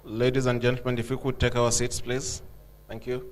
Ladies and gentlemen, if you could take our seats, please. Thank you.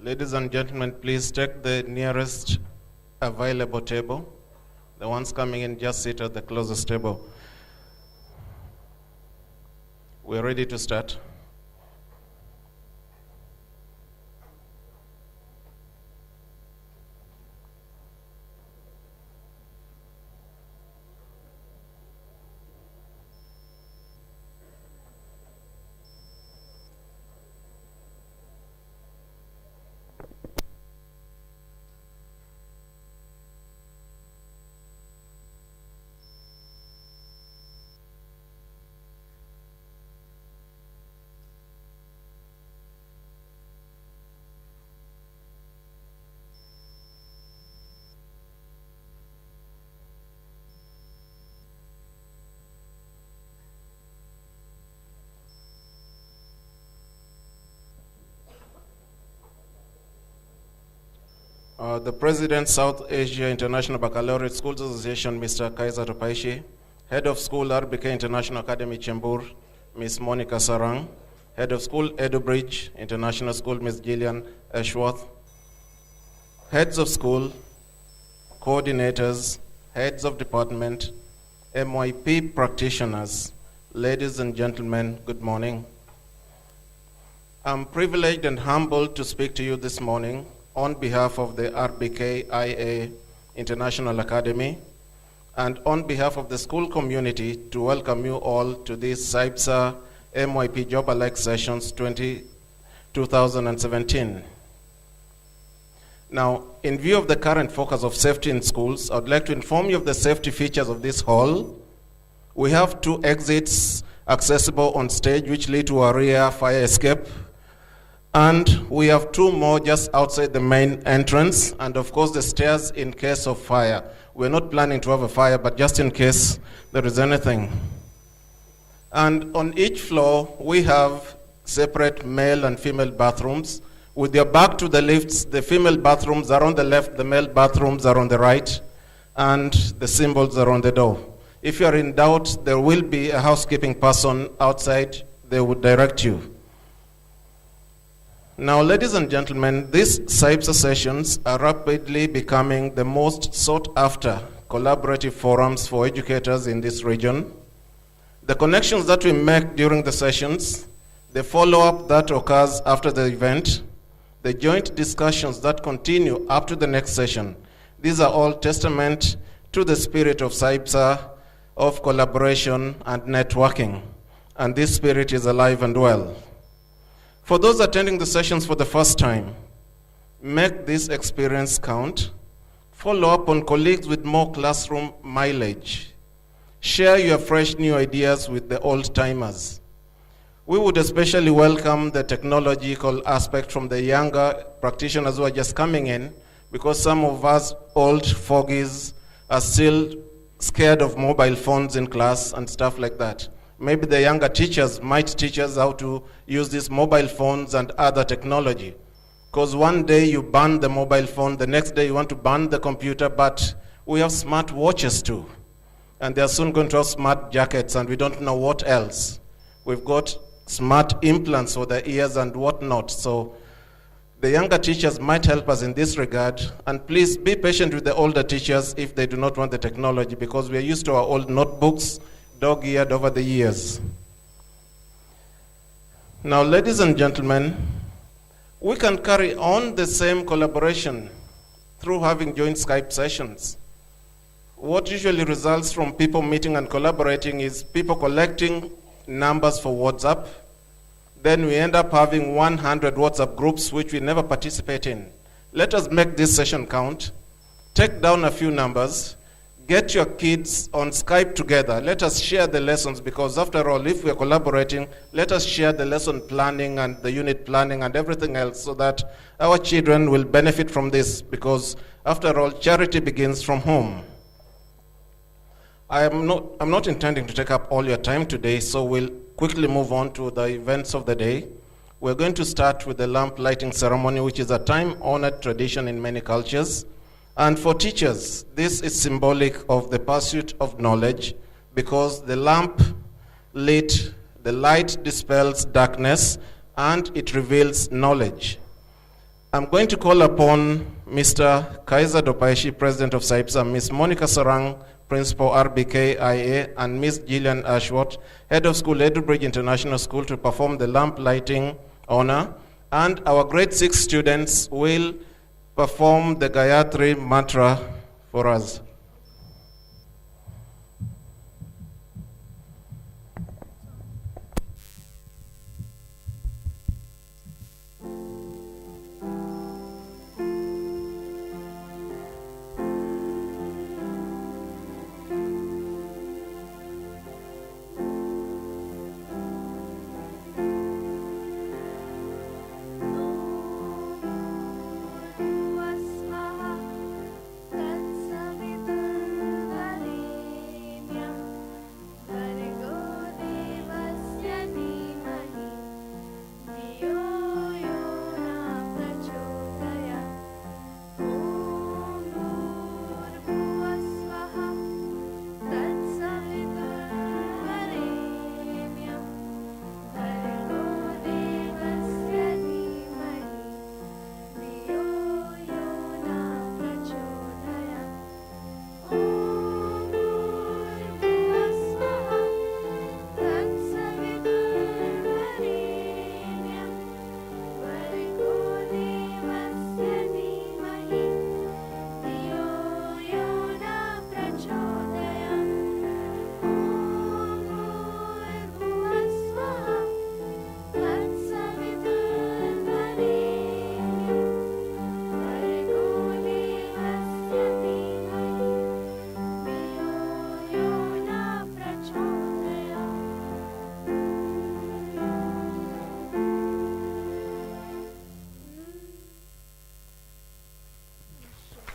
Ladies and gentlemen, please take the nearest available table. The ones coming in, just sit at the closest table. We're ready to start. The President, South Asia International Baccalaureate Schools Association, Mr. Kaiser Topaishi, Head of School, RBKIA International Academy, Chembur, Ms. Monica Sarang, Head of School, Edo Bridge International School, Ms. Gillian Ashworth, Heads of School, Coordinators, Heads of Department, MYP practitioners, ladies and gentlemen, good morning. I'm privileged and humbled to speak to you this morning on behalf of the RBKIA International Academy and on behalf of the school community to welcome you all to this SAIBSA MYP Job Alike Sessions 2017. Now, in view of the current focus of safety in schools, I would like to inform you of the safety features of this hall. We have 2 exits accessible on stage which lead to a rear fire escape. And we have 2 more just outside the main entrance, and of course the stairs in case of fire. We're not planning to have a fire, but just in case there is anything. And on each floor, we have separate male and female bathrooms. With your back to the lifts, the female bathrooms are on the left, the male bathrooms are on the right, and the symbols are on the door. If you are in doubt, there will be a housekeeping person outside. They would direct you. Now, ladies and gentlemen, these SAIBSA sessions are rapidly becoming the most sought-after collaborative forums for educators in this region. The connections that we make during the sessions, the follow-up that occurs after the event, the joint discussions that continue up to the next session, these are all testament to the spirit of SAIBSA, of collaboration and networking. And this spirit is alive and well. For those attending the sessions for the first time, make this experience count. Follow up on colleagues with more classroom mileage. Share your fresh new ideas with the old-timers. We would especially welcome the technological aspect from the younger practitioners who are just coming in, because some of us old fogies are still scared of mobile phones in class and stuff like that. Maybe the younger teachers might teach us how to use these mobile phones and other technology. Because one day you ban the mobile phone, the next day you want to ban the computer, but We have smart watches too. And they are soon going to have smart jackets, and we don't know what else. We've got smart implants for the ears and whatnot. So the younger teachers might help us in this regard. And please be patient with the older teachers if they do not want the technology, because we are used to our old notebooks, dog-eared over the years. Now, ladies and gentlemen, we can carry on the same collaboration through having joint Skype sessions. What usually results from people meeting and collaborating is people collecting numbers for WhatsApp. Then we end up having 100 WhatsApp groups which we never participate in. Let us make this session count. Take down a few numbers. Get your kids on Skype together. Let us share the lessons, because after all, if we are collaborating, let us share the lesson planning and the unit planning and everything else, so that our children will benefit from this, because after all, charity begins from home. I'm not intending to take up all your time today, so we'll quickly move on to the events of the day. We're going to start with the lamp lighting ceremony, which is a time-honored tradition in many cultures. And for teachers, this is symbolic of the pursuit of knowledge, because the lamp lit, the light dispels darkness, and it reveals knowledge. I'm going to call upon Mr. Kaiser Dopaishi, President of SAIBSA, Ms. Monica Sarang, Principal RBKIA, and Ms. Gillian Ashworth, Head of School, Edubridge International School, to perform the lamp lighting honor. And our grade 6 students will perform the Gayatri mantra for us.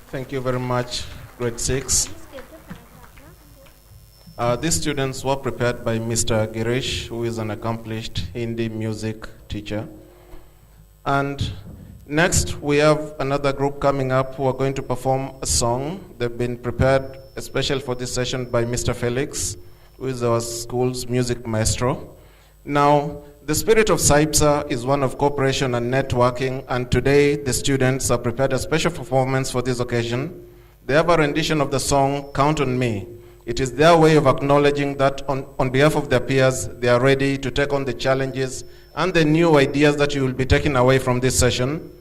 Thank you very much, grade 6. These students were prepared by Mr. Girish, who is an accomplished Hindi music teacher. And next, we have another group coming up who are going to perform a song. They've been prepared especially for this session by Mr. Felix, who is our school's music maestro. Now, the spirit of SAIBSA is one of cooperation and networking, and today the students have prepared a special performance for this occasion. They have a rendition of the song, Count on Me. It is their way of acknowledging that on behalf of their peers, they are ready to take on the challenges and the new ideas that you will be taking away from this session.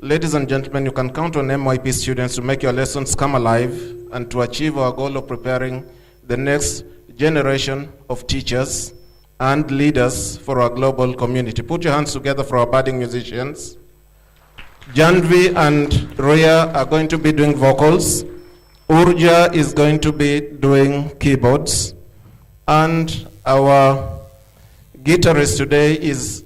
Ladies and gentlemen, you can count on MYP students to make your lessons come alive and to achieve our goal of preparing the next generation of teachers and leaders for our global community. Put your hands together for our budding musicians. Janvi and Ria are going to be doing vocals. Urja is going to be doing keyboards. And our guitarist today is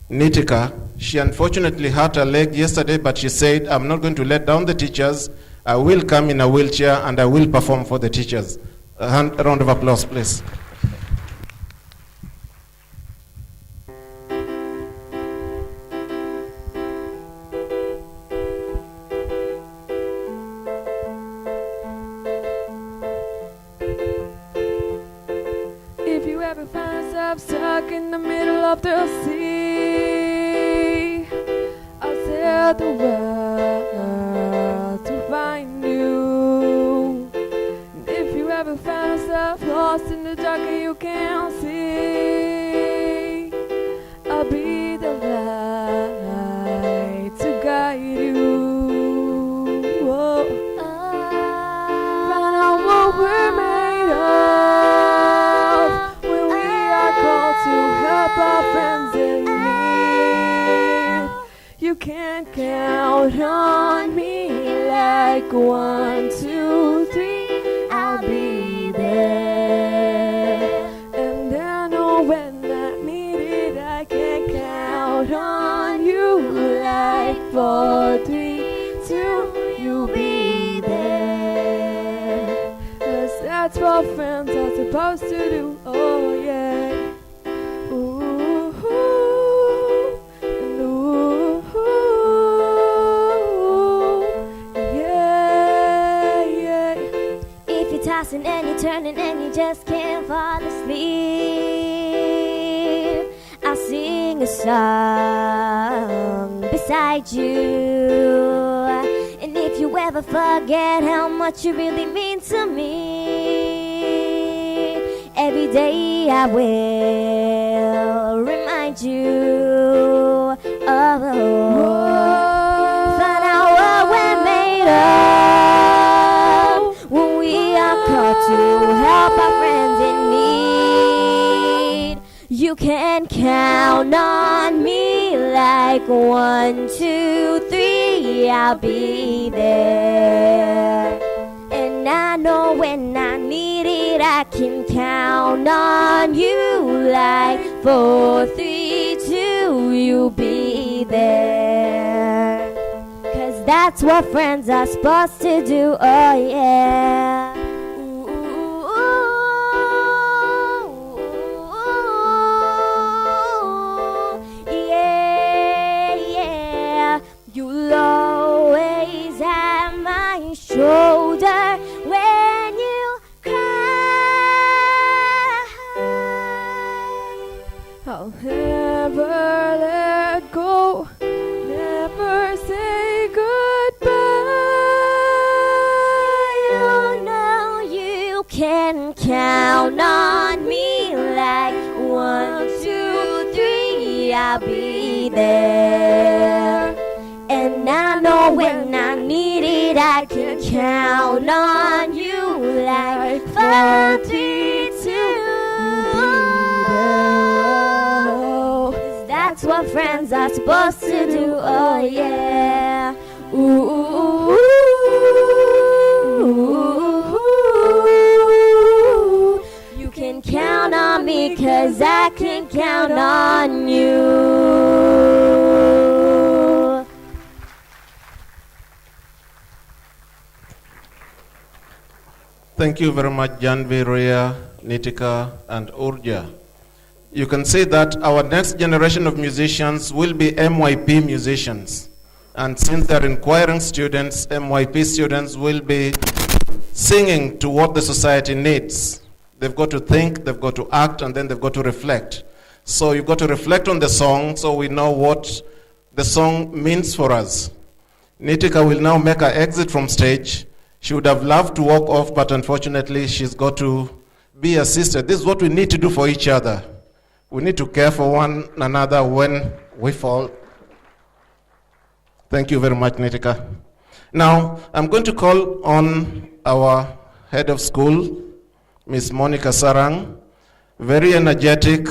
Nitika. She unfortunately hurt her leg yesterday, but she said, I'm not going to let down the teachers. I will come in a wheelchair and I will perform for the teachers. A round of applause, please. myself stuck in the middle of the sea. I sailed the world to find you. And if you ever found yourself lost in the dark and you can't see, I'll be the light to guide you. Whoa. Find out what we're made of when we are called to help our friends in need. You can't count on me like 1, 2, 3. I'll be there. And I know when I need it, I can count on you like 4, 3, 2. You'll be there. 'Cause that's what friends are supposed to do. Oh yeah. Ooh, and ooh, yeah, yeah. If you're tossing and you're turning and you just can't fall asleep, I'll sing a song beside you. And if you ever forget how much you really mean to me, every day I will remind you. Oh, find out what we're made of when we are called to help our friends in need. You can count on me like 1, 2, 3. I'll be there. And I know when I need it, I can count on you like 4, 3, 2. You'll be there. 'Cause that's what friends are supposed to do. Oh yeah. Yeah, yeah. You'll always have my shoulder when you cry. I'll never let go, never say goodbye. You know you can count on me like 1, 2, 3. I'll be there. And I know when I need it, I can count on you like 4, 3, 2. 'Cause that's what friends are supposed to do. Oh yeah. Ooh, you can count on me 'cause I can count on you. Thank you very much, Janvi, Ria, Nitika, and Urja. You can see that our next generation of musicians will be MYP musicians. And since they're inquiring students, MYP students will be singing to what the society needs. They've got to think, they've got to act, and then they've got to reflect. So you've got to reflect on the song so we know what the song means for us. Nitika will now make her exit from stage. She would have loved to walk off, but unfortunately she's got to be a sister. This is what we need to do for each other. We need to care for one another when we fall. Thank you very much, Nitika. Now, I'm going to call on our head of school, Miss Monica Sarang. Very energetic,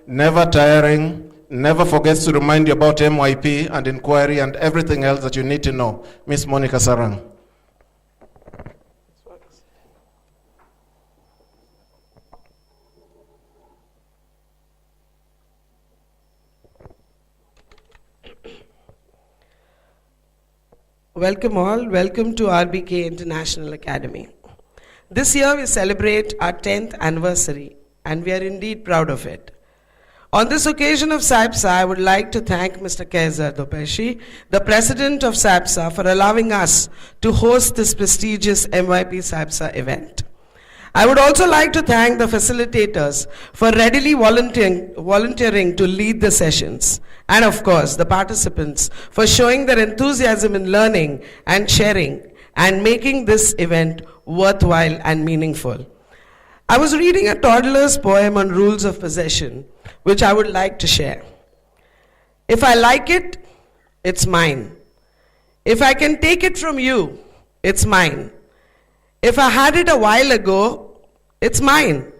never tiring, never forgets to remind you about MYP and inquiry and everything else that you need to know. Miss Monica Sarang. Welcome all, welcome to RBKIA International Academy. This year we celebrate our 10th anniversary and we are indeed proud of it. On this occasion of SAIBSA, I would like to thank Mr. Kaiser Dopeshi, the President of SAIBSA, for allowing us to host this prestigious MYP SAIBSA event. I would also like to thank the facilitators for readily volunteering to lead the sessions, and of course the participants for showing their enthusiasm in learning and sharing and making this event worthwhile and meaningful. I was reading a toddler's poem on rules of possession, which I would like to share. If I like it, it's mine. If I can take it from you, it's mine. If I had it a while ago, it's mine.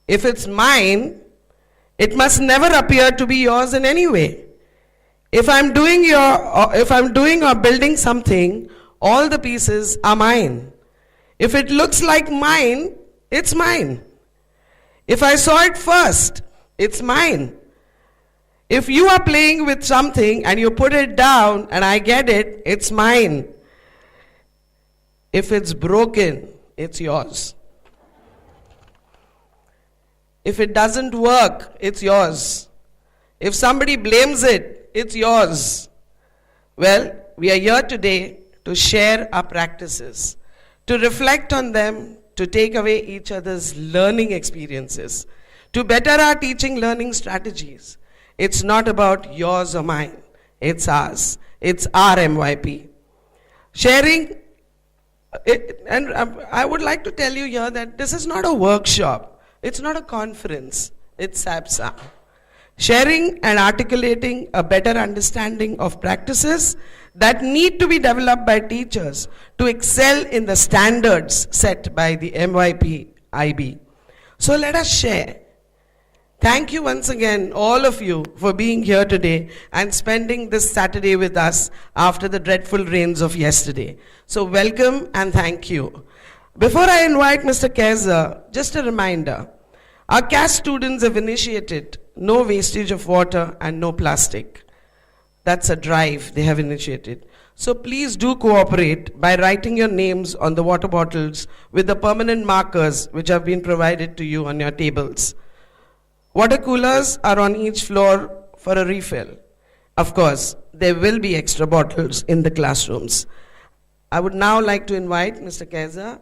If it's mine, it must never appear to be yours in any way. If I'm doing or building something, all the pieces are mine. If it looks like mine, it's mine. If I saw it first, it's mine. If you are playing with something and you put it down and I get it, it's mine. If it's broken, it's yours. If it doesn't work, it's yours. If somebody blames it, it's yours. Well, we are here today to share our practices, to reflect on them, to take away each other's learning experiences, to better our teaching learning strategies. It's not about yours or mine, it's ours. It's our MYP. Sharing, and I would like to tell you here that this is not a workshop, it's not a conference, it's SAIBSA. Sharing and articulating a better understanding of practices that need to be developed by teachers to excel in the standards set by the MYP IB. So let us share. Thank you once again, all of you, for being here today and spending this Saturday with us after the dreadful rains of yesterday. So welcome and thank you. Before I invite Mr. Kaiser, just a reminder. Our CAS students have initiated no wastage of water and no plastic. That's a drive they have initiated. So please do cooperate by writing your names on the water bottles with the permanent markers which have been provided to you on your tables. Water coolers are on each floor for a refill. Of course, there will be extra bottles in the classrooms. I would now like to invite Mr. Kaiser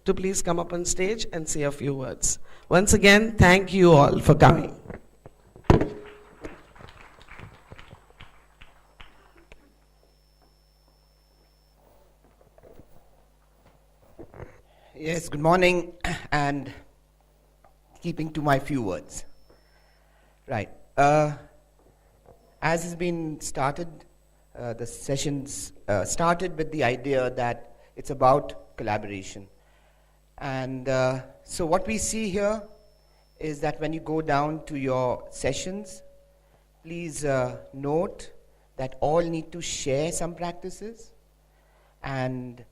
to please come up on stage and say a few words. Once again, thank you all for coming. Yes, good morning, and keeping to my few words. Right. As has been started, the sessions started with the idea that it's about collaboration. And so what we see here is that when you go down to your sessions, please note that all need to share some practices. And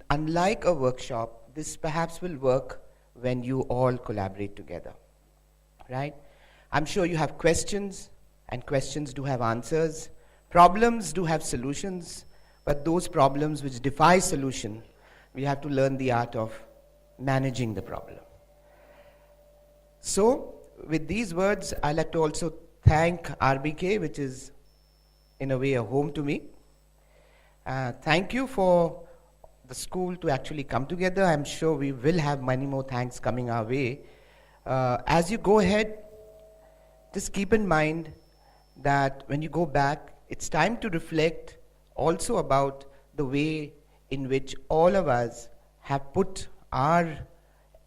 unlike a workshop, this perhaps will work when you all collaborate together. Right? I'm sure you have questions, and questions do have answers. Problems do have solutions, but those problems which defy solution, we have to learn the art of managing the problem. So, with these words, I'd like to also thank RBK, which is in a way a home to me. Thank you for the school to actually come together. I'm sure we will have many more thanks coming our way. As you go ahead, just keep in mind that when you go back, it's time to reflect also about the way in which all of us have put our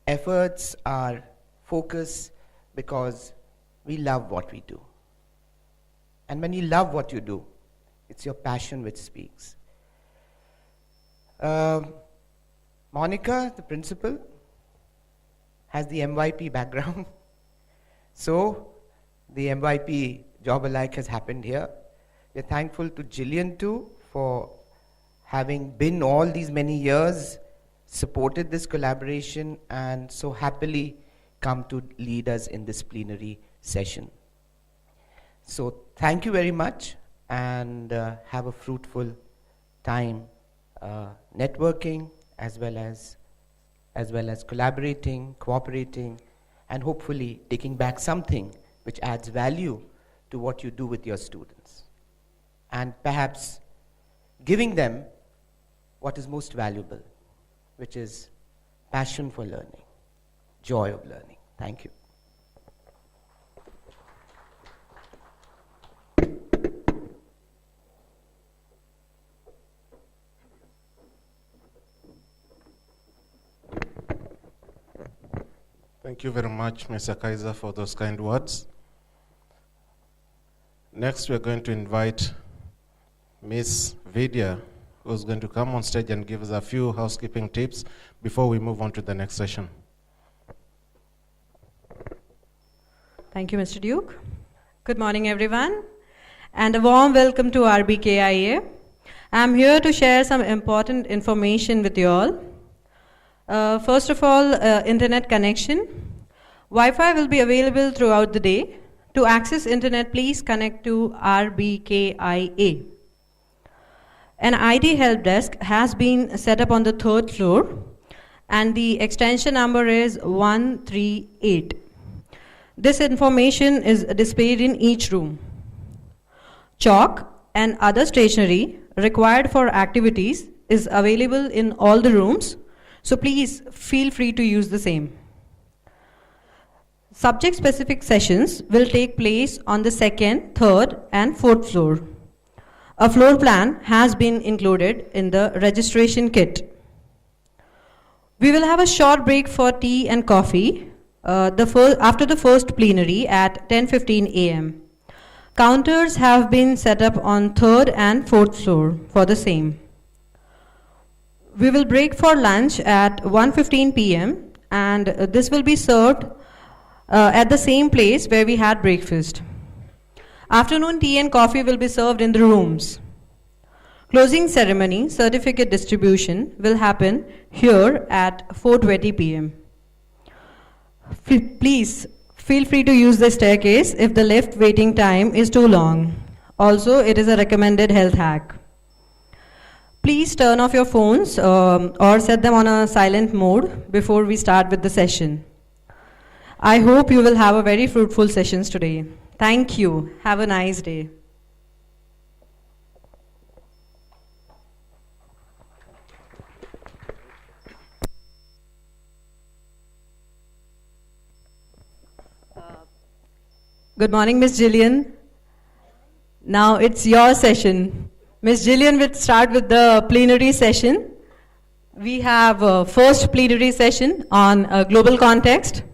efforts, our focus, because we love what we do. And when you love what you do, it's your passion which speaks. Monica, the principal, has the MYP background. So the MYP job alike has happened here. We're thankful to Jillian too for having been all these many years, supported this collaboration, and so happily come to lead us in this plenary session. So thank you very much, and have a fruitful time networking as well as collaborating, cooperating, and hopefully taking back something which adds value to what you do with your students, and perhaps giving them what is most valuable, which is passion for learning, joy of learning. Thank you. Thank you very much, Mr. Kaiser, for those kind words. Next, we're going to invite Miss Vidya, who's going to come on stage and give us a few housekeeping tips before we move on to the next session. Thank you, Mr. Duke. Good morning, everyone, and a warm welcome to RBKIA. I'm here to share some important information with you all. First of all, internet connection. Wi-Fi will be available throughout the day. To access internet, please connect to RBKIA. An ID help desk has been set up on the 3rd floor, and the extension number is 138. This information is displayed in each room. Chalk and other stationery required for activities is available in all the rooms, so please feel free to use the same. Subject-specific sessions will take place on the 2nd, 3rd, and 4th floor. A floor plan has been included in the registration kit. We will have a short break for tea and coffee after the first plenary at 10:15 a.m. Counters have been set up on 3rd and 4th floor for the same. We will break for lunch at 1:15 p.m. and this will be served at the same place where we had breakfast. Afternoon tea and coffee will be served in the rooms. Closing ceremony, certificate distribution will happen here at 4:20 p.m. Please feel free to use the staircase if the lift waiting time is too long. Also, it is a recommended health hack. Please turn off your phones or set them on a silent mode before we start with the session. I hope you will have a very fruitful sessions today. Thank you. Have a nice day. Good morning, Ms. Jillian. Now it's your session. Ms. Jillian will start with the plenary session. We have first plenary session on global context.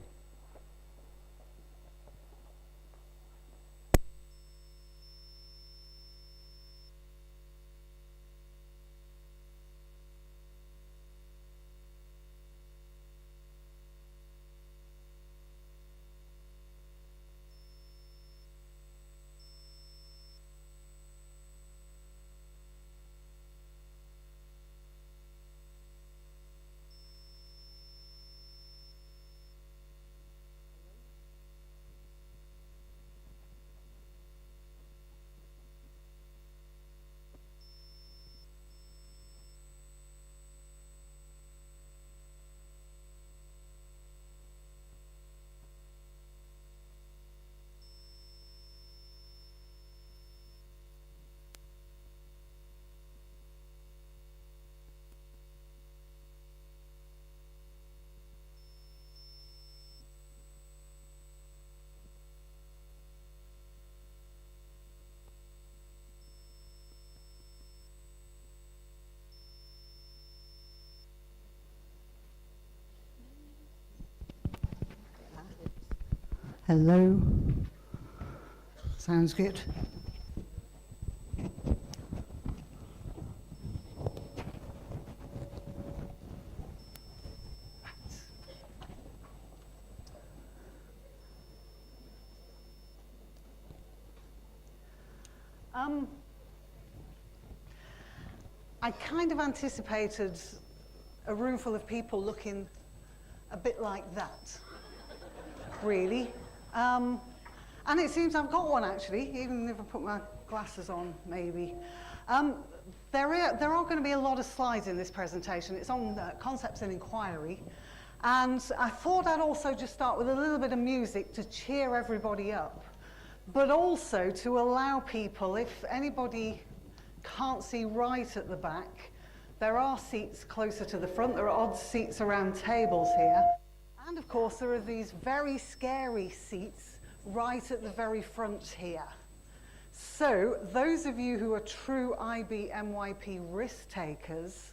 Hello. Sounds good. I kind of anticipated a room full of people looking a bit like that, really. And it seems I've got one actually, even if I put my glasses on, maybe. There are going to be a lot of slides in this presentation. It's on concepts and inquiry. And I thought I'd also just start with a little bit of music to cheer everybody up, but also to allow people, if anybody can't see right at the back, there are seats closer to the front. There are odd seats around tables here. And of course, there are these very scary seats right at the very front here. So those of you who are true IB MYP risk takers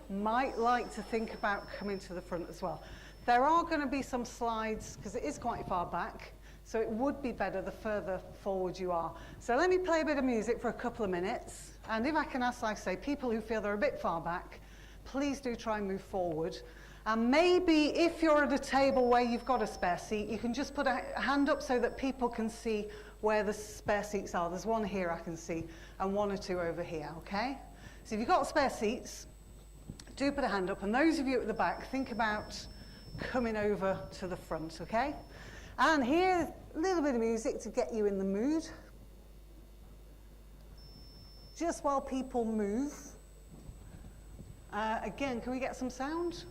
might like to think about coming to the front as well. There are going to be some slides, because it is quite far back, so it would be better the further forward you are. So let me play a bit of music for a couple of minutes, and if I can ask, like I say, people who feel they're a bit far back, please do try and move forward. And maybe if you're at a table where you've got a spare seat, you can just put a hand up so that people can see where the spare seats are. There's one here I can see, and one or two over here, okay? So if you've got spare seats, do put a hand up, and those of you at the back, think about coming over to the front, okay? And here's a little bit of music to get you in the mood. Just while people move. Again, can we get some sound?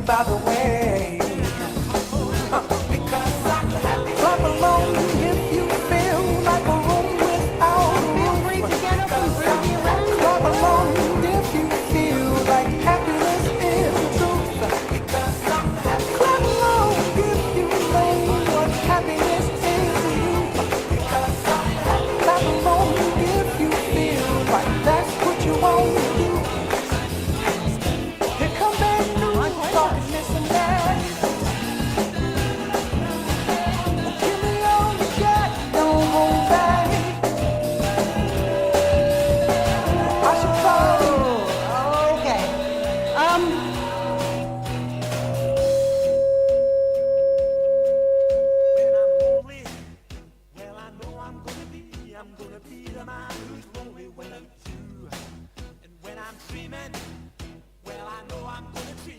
By the way, because I'm happy. Clap along if you feel like a room without a roof. Feel free to get up and bring your hands. Clap along if you feel like happiness is the truth. Because I'm happy. Clap along if you know what happiness is to you. Because I'm happy. Clap along if you feel like that's what you want to do. Here come back new talking this and that. Give me all you got, don't hold back. I should follow. Okay. When I'm lonely, well I know I'm gonna be the man who's lonely when I'm too. And when I'm dreaming, well I know I'm gonna dream.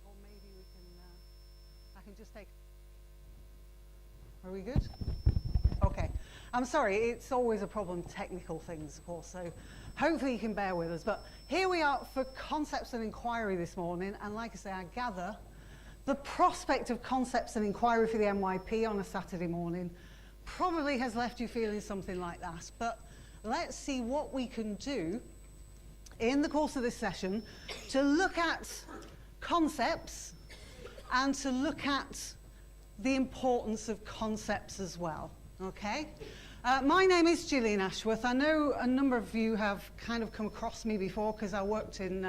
Or maybe we can, I can just take. Are we good? Okay. I'm sorry, it's always a problem, technical things, of course, so hopefully you can bear with us. But here we are for Concepts and Inquiry this morning, and like I say, I gather the prospect of Concepts and Inquiry for the MYP on a Saturday morning probably has left you feeling something like that. But let's see what we can do in the course of this session to look at concepts and to look at the importance of concepts as well, okay? My name is Gillian Ashworth. I know a number of you have kind of come across me before because I worked in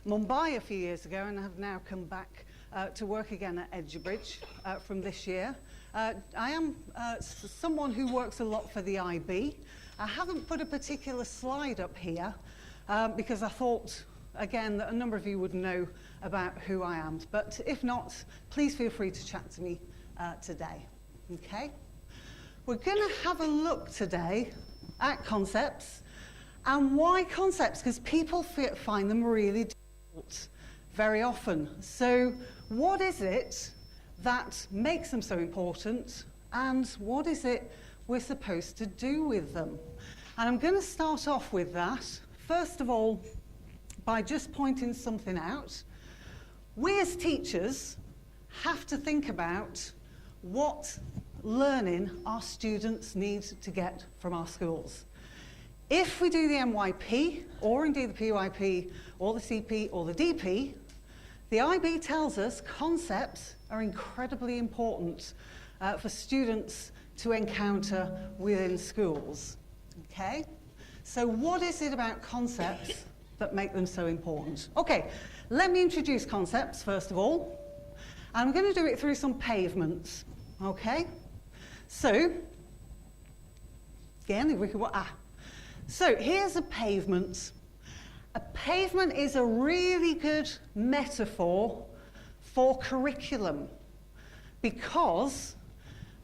Mumbai a few years ago and have now come back to work again at Edgebridge from this year. I am someone who works a lot for the IB. I haven't put a particular slide up here because I thought, again, that a number of you would know about who I am. But if not, please feel free to chat to me today, okay? We're going to have a look today at concepts. And why concepts? Because people find them really difficult very often. So what is it that makes them so important? And what is it we're supposed to do with them? And I'm going to start off with that. First of all, by just pointing something out. We as teachers have to think about what learning our students need to get from our schools. If we do the MYP, or indeed the PYP, or the CP, or the DP, The IB tells us concepts are incredibly important for students to encounter within schools. Okay? So what is it about concepts that make them so important? Okay, let me introduce concepts first of all. I'm going to do it through some pavements. Okay? So, again, if we could, so here's a pavement. A pavement is a really good metaphor for curriculum, because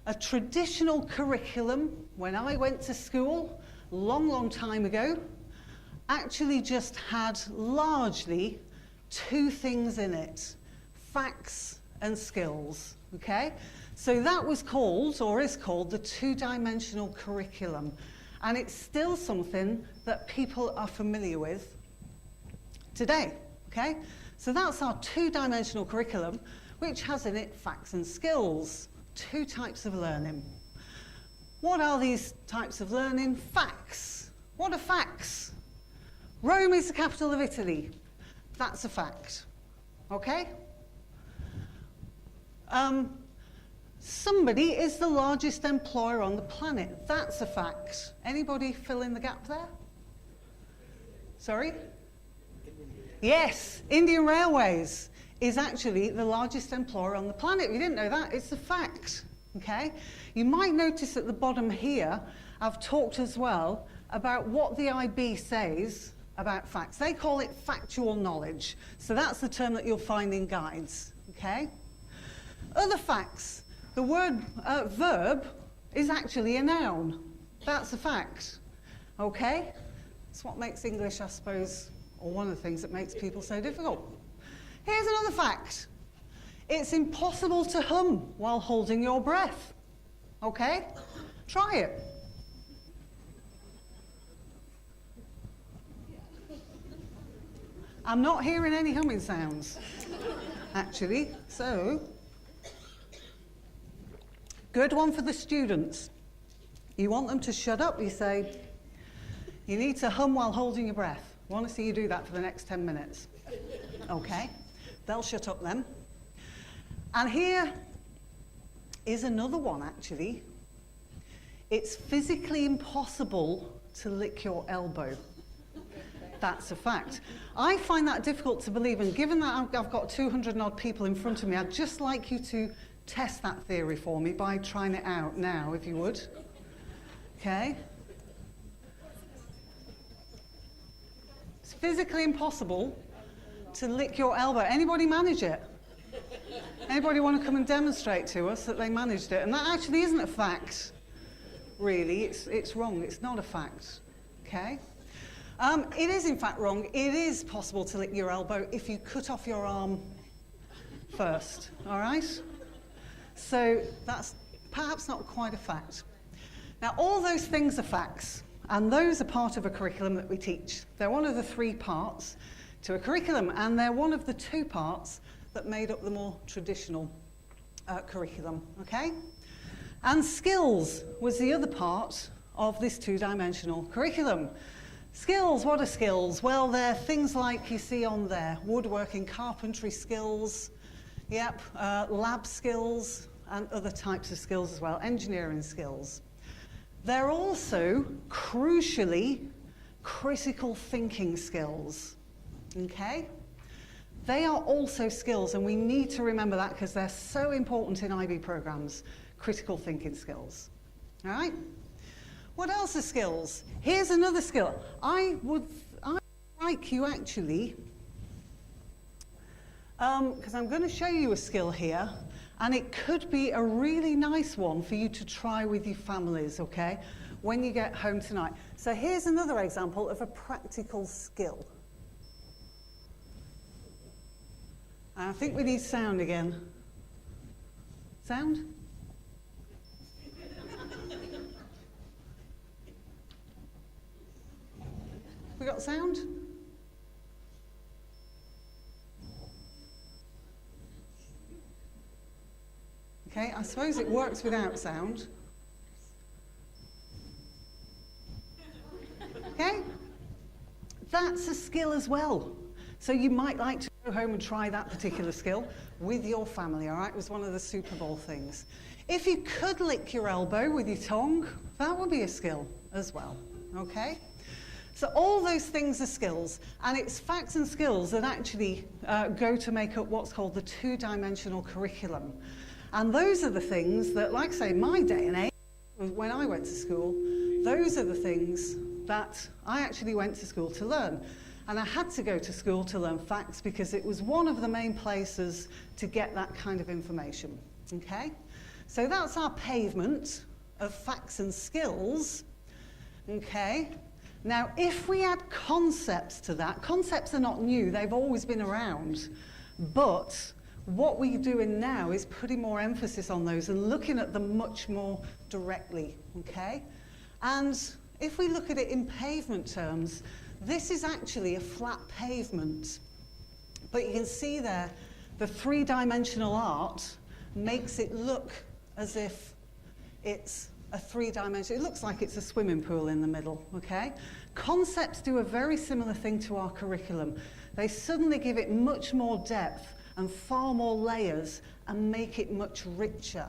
a traditional curriculum, when I went to school long time ago, actually just had largely two things in it: facts and skills. Okay? So that was called, or is called, the two-dimensional curriculum. And it's still something that people are familiar with today, okay? So that's our two-dimensional curriculum, which has in it facts and skills, two types of learning. What are these types of learning? Facts. What are facts? Rome is the capital of Italy. That's a fact, okay? Somebody is the largest employer on the planet. That's a fact. Anybody fill in the gap there? Sorry? Yes, Indian Railways is actually the largest employer on the planet. If you didn't know that, it's a fact. Okay? You might notice at the bottom here, I've talked as well about what the IB says about facts. They call it factual knowledge. So that's the term that you'll find in guides. Okay? Other facts. The word verb is actually a noun. That's a fact. Okay? It's what makes English, I suppose, or one of the things that makes people so difficult. Here's another fact. It's impossible to hum while holding your breath. Okay? Try it. I'm not hearing any humming sounds, actually, so good one for the students. You want them to shut up, you say, you need to hum while holding your breath. I want to see you do that for the next 10 minutes. Okay, they'll shut up then. And here is another one, actually. It's physically impossible to lick your elbow. That's a fact. I find that difficult to believe, and given that I've got 200 and odd people in front of me, I'd just like you to test that theory for me by trying it out now, if you would. Okay? It's physically impossible to lick your elbow. Anybody manage it? Anybody want to come and demonstrate to us that they managed it? And that actually isn't a fact, really. It's wrong. It's not a fact. Okay? It is, in fact, wrong. It is possible to lick your elbow if you cut off your arm first. All right? So that's perhaps not quite a fact. Now, all those things are facts, and those are part of a curriculum that we teach. They're one of the 3 parts to a curriculum, and they're one of the 2 parts that made up the more traditional curriculum, okay? And skills was the other part of this 2-dimensional curriculum. Skills, what are skills? Well, they're things like you see on there: woodworking, carpentry skills, yep, lab skills, and other types of skills as well, engineering skills. They're also, crucially, critical thinking skills, okay? They are also skills, and we need to remember that because they're so important in IB programs, critical thinking skills, all right? What else are skills? Here's another skill. I'd like you actually, because I'm going to show you a skill here, and it could be a really nice one for you to try with your families, okay, when you get home tonight. So here's another example of a practical skill. And I think we need sound again. Sound? We got sound? Okay, I suppose it works without sound. Okay? That's a skill as well. So you might like to go home and try that particular skill with your family, all right? It was one of the Super Bowl things. If you could lick your elbow with your tongue, that would be a skill as well, okay? So all those things are skills, and it's facts and skills that actually go to make up what's called the two-dimensional curriculum. And those are the things that, like I say, my day and age, when I went to school, those are the things that I actually went to school to learn. And I had to go to school to learn facts because it was one of the main places to get that kind of information, okay? So that's our pavement of facts and skills, okay? Now, if we add concepts to that, concepts are not new, they've always been around, but what we're doing now is putting more emphasis on those and looking at them much more directly, okay? And if we look at it in pavement terms, this is actually a flat pavement, but you can see there the three-dimensional art makes it look as if it's a three-dimensional, it looks like it's a swimming pool in the middle, okay? Concepts do a very similar thing to our curriculum. They suddenly give it much more depth and far more layers and make it much richer.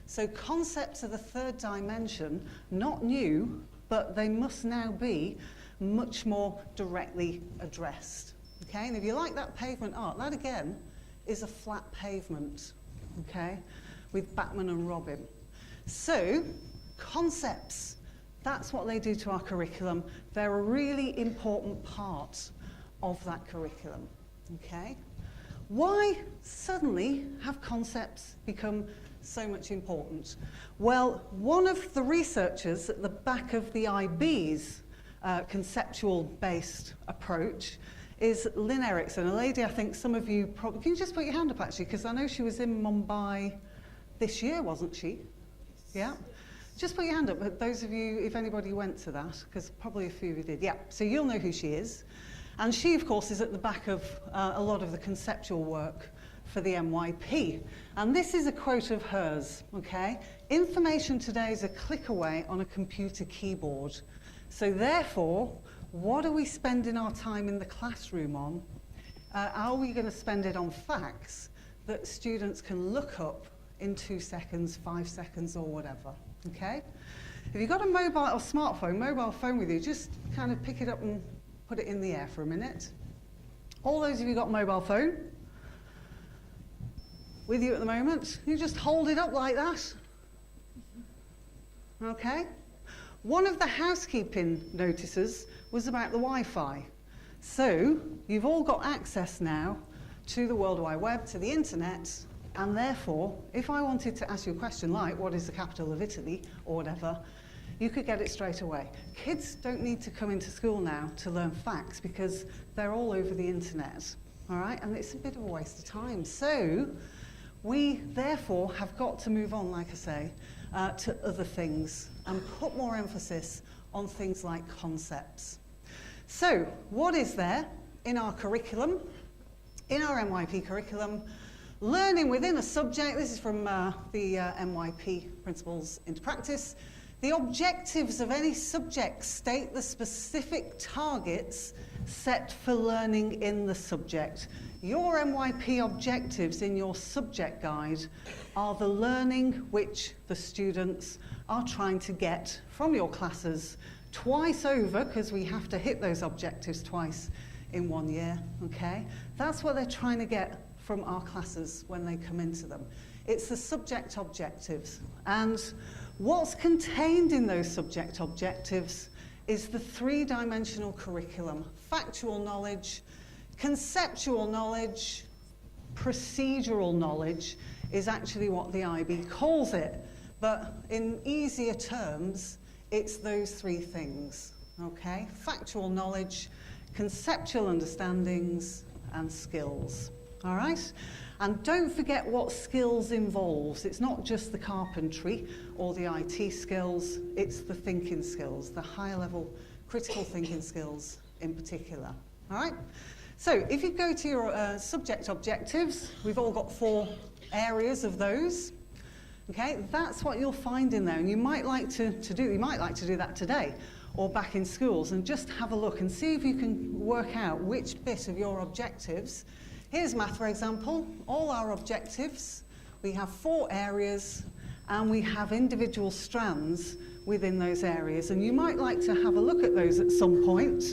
So concepts are the third dimension, not new, but they must now be much more directly addressed, okay? And if you like that pavement art, that again is a flat pavement, okay, with Batman and Robin. So, concepts, that's what they do to our curriculum. They're a really important part of that curriculum, okay? Why suddenly have concepts become so much important? Well, one of the researchers at the back of the IB's conceptual-based approach is Lynn Erickson, a lady I think some of you probably... Can you just put your hand up, actually? Because I know she was in Mumbai this year, wasn't she? Yeah? Just put your hand up, but those of you, if anybody went to that, because probably a few of you did. Yeah, so you'll know who she is. And she, of course, is at the back of a lot of the conceptual work for the MYP. And this is a quote of hers, okay? Information today is a click away on a computer keyboard. So therefore, what are we spending our time in the classroom on? Are we going to spend it on facts that students can look up in 2 seconds, 5 seconds, or whatever, okay? If you've got a mobile phone with you, just kind of pick it up and put it in the air for a minute. All those of you got a mobile phone with you at the moment, you just hold it up like that, okay? One of the housekeeping notices was about the Wi-Fi. So you've all got access now to the World Wide Web, to the internet, and therefore, if I wanted to ask you a question like, what is the capital of Italy, or whatever, you could get it straight away. Kids don't need to come into school now to learn facts because they're all over the internet, all right? And it's a bit of a waste of time. So we, therefore, have got to move on, like I say, to other things and put more emphasis on things like concepts. So what is there in our curriculum, in our MYP curriculum? Learning within a subject, this is from the MYP Principles into Practice. The objectives of any subject state the specific targets set for learning in the subject. Your MYP objectives in your subject guide are the learning which the students are trying to get from your classes twice over, because we have to hit those objectives twice in 1 year, okay? That's what they're trying to get from our classes when they come into them. It's the subject objectives. And what's contained in those subject objectives is the three-dimensional curriculum: factual knowledge, conceptual knowledge, procedural knowledge is actually what the IB calls it. But in easier terms, it's those three things, okay? Factual knowledge, conceptual understandings, and skills, all right? And don't forget what skills involves. It's not just the carpentry or the IT skills, it's the thinking skills, the higher level critical thinking skills in particular, all right? So if you go to your subject objectives, we've all got 4 areas of those. Okay, that's what you'll find in there, and you might like to do that today. or back in schools, and just have a look and see if you can work out which bit of your objectives. Here's math, for example. All our objectives, we have 4 areas, and we have individual strands within those areas. And you might like to have a look at those at some point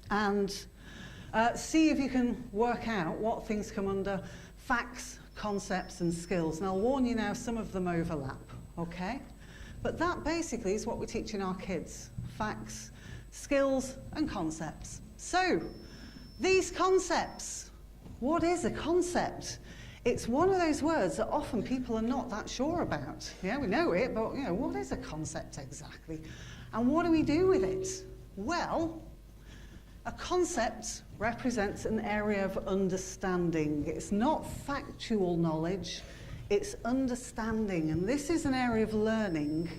and see if you can work out what things come under facts, concepts, and skills. And I'll warn you now, some of them overlap, okay? But that basically is what we're teaching our kids: facts, skills, and concepts. So, these concepts, what is a concept? It's one of those words that often people are not that sure about. Yeah, we know it, but what is a concept exactly? And what do we do with it? Well, a concept represents an area of understanding. It's not factual knowledge, it's understanding. And this is an area of learning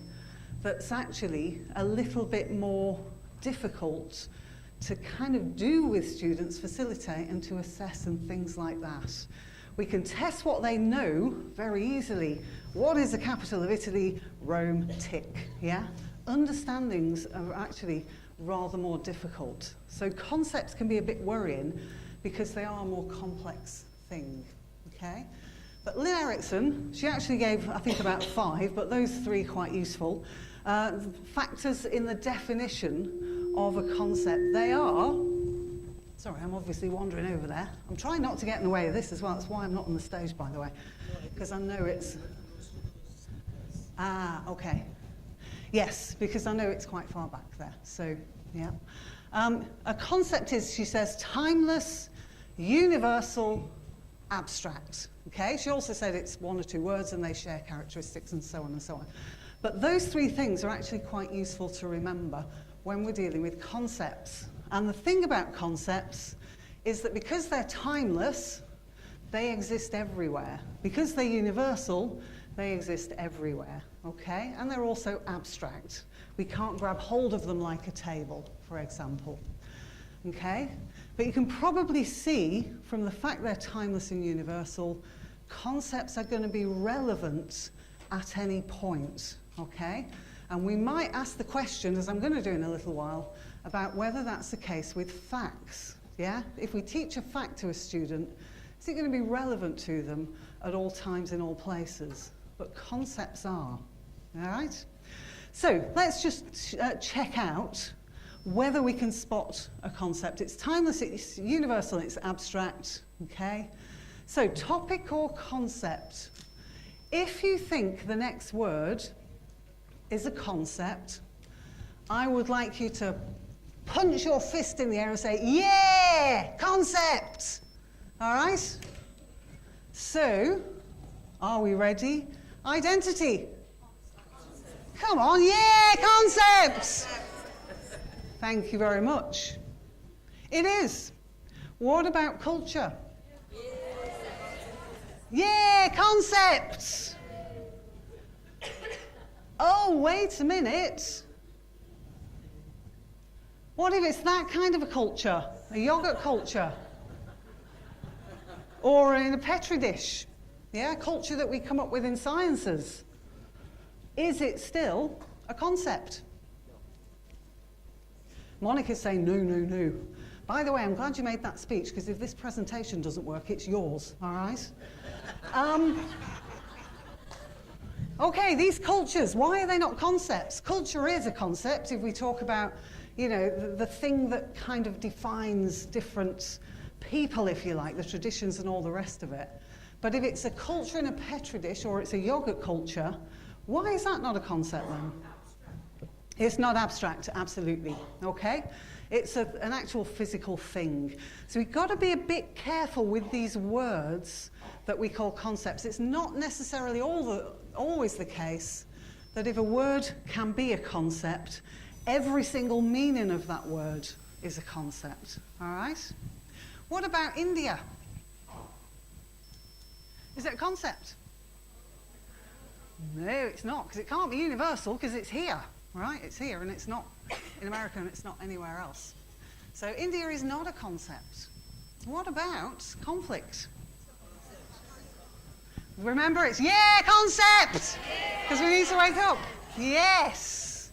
that's actually a little bit more difficult to kind of do with students, facilitate, and to assess and things like that. We can test what they know very easily. What is the capital of Italy? Rome, tick, yeah? Understandings are actually rather more difficult. So concepts can be a bit worrying because they are a more complex thing, okay? But Lynn Erickson, she actually gave, I think, about 5, but those 3 quite useful. Factors in the definition of a concept. They are, sorry, I'm obviously wandering over there. I'm trying not to get in the way of this as well. That's why I'm not on the stage, by the way, because I know it's... okay. Yes, because I know it's quite far back there, so, yeah. A concept is, she says, timeless, universal, abstract, okay? She also said it's 1 or 2 words and they share characteristics and so on and so on. But those 3 things are actually quite useful to remember when we're dealing with concepts. And the thing about concepts is that because they're timeless, they exist everywhere. Because they're universal, they exist everywhere, okay? And they're also abstract. We can't grab hold of them like a table, for example, okay? But you can probably see from the fact they're timeless and universal, concepts are going to be relevant at any point, okay? And we might ask the question, as I'm going to do in a little while, about whether that's the case with facts, yeah? If we teach a fact to a student, is it going to be relevant to them at all times in all places? But concepts are, all right? So let's just check out whether we can spot a concept. It's timeless, it's universal, it's abstract, okay? So topic or concept. If you think the next word is a concept, I would like you to punch your fist in the air and say, yeah, concept! All right? So, are we ready? Identity. Come on, yeah, concepts! Thank you very much. It is. What about culture? Yeah, concepts! Oh, wait a minute. What if it's that kind of a culture? A yogurt culture? Or in a Petri dish? Yeah, a culture that we come up with in sciences. Is it still a concept? Monica's saying, no, no, no. By the way, I'm glad you made that speech, because if this presentation doesn't work, it's yours, all right? Okay, these cultures, why are they not concepts? Culture is a concept if we talk about, you know, the thing that kind of defines different people, if you like, the traditions and all the rest of it. But if it's a culture in a Petri dish or it's a yogurt culture, why is that not a concept then? It's not abstract, absolutely, okay? It's an actual physical thing. So we've got to be a bit careful with these words that we call concepts. It's not necessarily always the case that if a word can be a concept, every single meaning of that word is a concept, all right? What about India? Is it a concept? No, it's not, because it can't be universal, because it's here, right? It's here, and it's not in America, and it's not anywhere else. So India is not a concept. What about conflict? Remember, it's, yeah, concept! Because we need to wake up. Yes.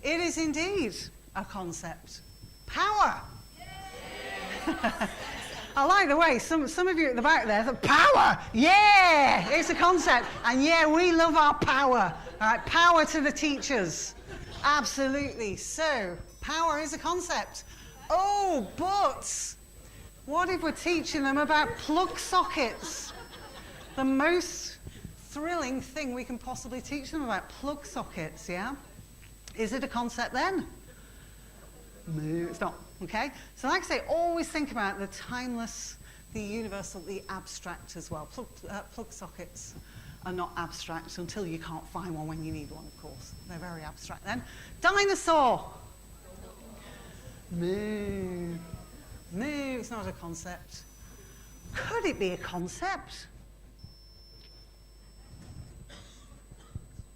It is indeed a concept. Power. I like the way some of you at the back there, the power, yeah, it's a concept. And yeah, we love our power. All right, power to the teachers. Absolutely. So, power is a concept. Oh, but what if we're teaching them about plug sockets? The most thrilling thing we can possibly teach them about plug sockets, yeah? Is it a concept then? No, it's not. Okay? So like I say, always think about the timeless, the universal, the abstract as well. Plug sockets are not abstract until you can't find one when you need one, of course. They're very abstract then. Dinosaur. No. No, it's not a concept. Could it be a concept?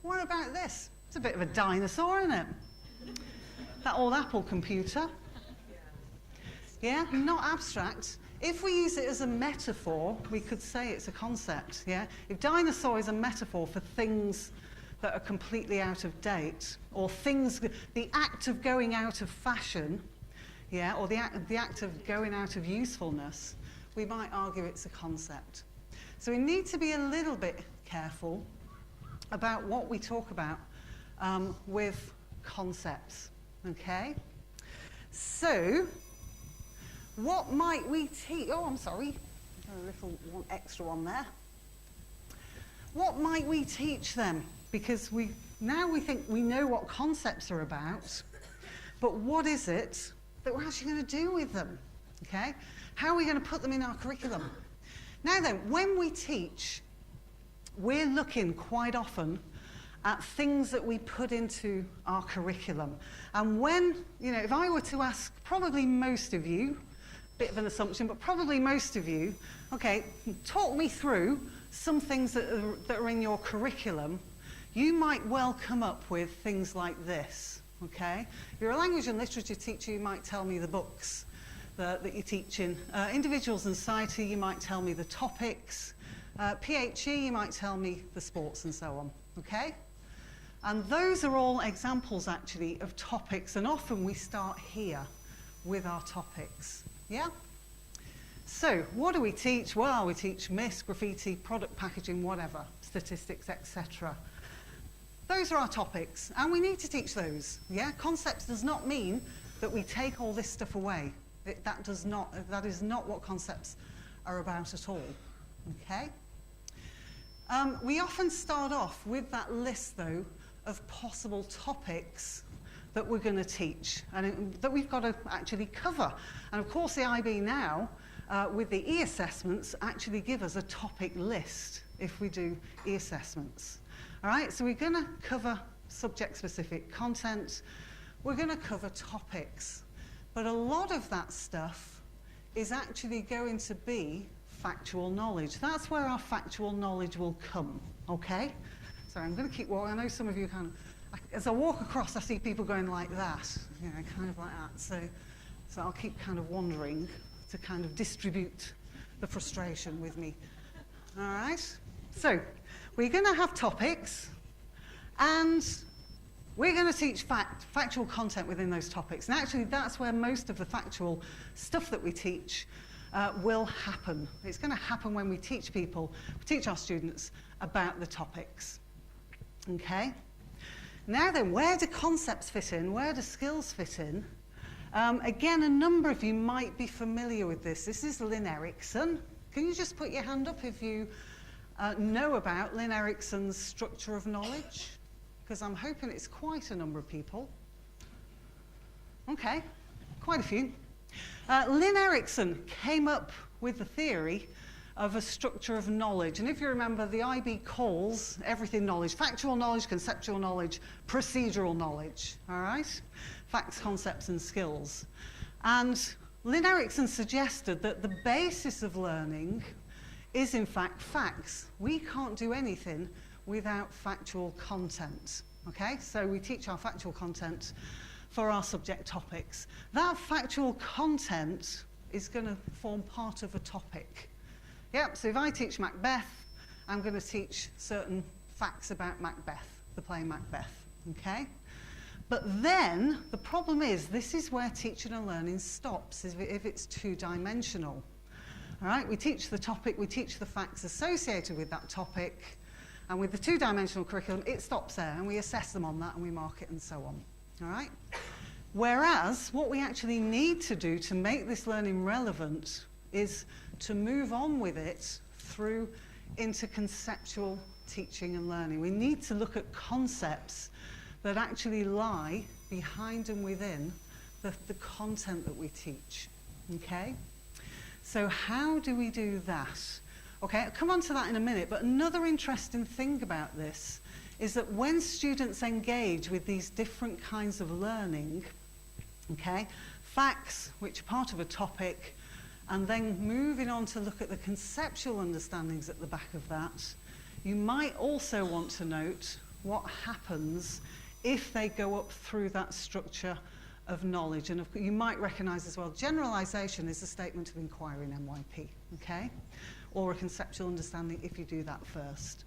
What about this? It's a bit of a dinosaur, isn't it? That old Apple computer. Yeah, not abstract. If we use it as a metaphor, we could say it's a concept, yeah? If dinosaur is a metaphor for things that are completely out of date, or things, the act of going out of fashion, yeah, or the act of going out of usefulness, we might argue it's a concept. So we need to be a little bit careful about what we talk about with concepts, okay? So, what might we teach? Oh, I'm sorry, a little one extra one there. What might we teach them? Because now we think we know what concepts are about, but what is it that we're actually going to do with them? Okay? How are we going to put them in our curriculum? Now then, when we teach, we're looking quite often at things that we put into our curriculum. And when, if I were to ask probably most of you, bit of an assumption, but probably most of you, okay, talk me through some things that are in your curriculum, you might well come up with things like this, okay? If you're a language and literature teacher, you might tell me the books that you're teaching. Individuals and society, you might tell me the topics. PHE, you might tell me the sports and so on, okay? And those are all examples, actually, of topics, and often we start here with our topics, yeah? So, what do we teach? Well, we teach MIS, graffiti, product packaging, whatever, statistics, etc. Those are our topics, and we need to teach those, yeah? Concepts does not mean that we take all this stuff away. That is not what concepts are about at all, okay? We often start off with that list, though, of possible topics that we're going to teach and that we've got to actually cover. And of course, the IB now, with the e-assessments, actually give us a topic list if we do e-assessments. All right, so we're going to cover subject-specific content. We're going to cover topics. But a lot of that stuff is actually going to be factual knowledge. That's where our factual knowledge will come, okay? Sorry, I'm going to keep walking. I know some of you kind of, as I walk across, I see people going like that, kind of like that. So I'll keep kind of wandering to kind of distribute the frustration with me. All right? So we're going to have topics, and we're going to teach factual content within those topics. And actually, that's where most of the factual stuff that we teach will happen. It's going to happen when we teach our students about the topics. Okay? Now then, where do concepts fit in? Where do skills fit in? Again, a number of you might be familiar with this. This is Lynn Erickson. Can you just put your hand up if you know about Lynn Erickson's structure of knowledge? Because I'm hoping it's quite a number of people. Okay, quite a few. Lynn Erickson came up with the theory of a structure of knowledge. And if you remember, the IB calls everything knowledge: factual knowledge, conceptual knowledge, procedural knowledge, all right? Facts, concepts, and skills. And Lynn Erickson suggested that the basis of learning is, in fact, facts. We can't do anything without factual content, okay? So we teach our factual content for our subject topics. That factual content is going to form part of a topic. Yep, so if I teach Macbeth, I'm going to teach certain facts about Macbeth, the play Macbeth, okay? But then, the problem is, this is where teaching and learning stops, if it's two-dimensional. All right, we teach the topic, we teach the facts associated with that topic, and with the two-dimensional curriculum, it stops there, and we assess them on that, and we mark it, and so on. All right? Whereas, what we actually need to do to make this learning relevant is to move on with it through into conceptual teaching and learning. We need to look at concepts that actually lie behind and within the content that we teach. Okay? So how do we do that? Okay, I'll come on to that in a minute, but another interesting thing about this is that when students engage with these different kinds of learning, okay, facts, which are part of a topic, and then moving on to look at the conceptual understandings at the back of that, you might also want to note what happens if they go up through that structure of knowledge. And you might recognise as well, generalisation is a statement of inquiry in MYP, okay? Or a conceptual understanding if you do that first.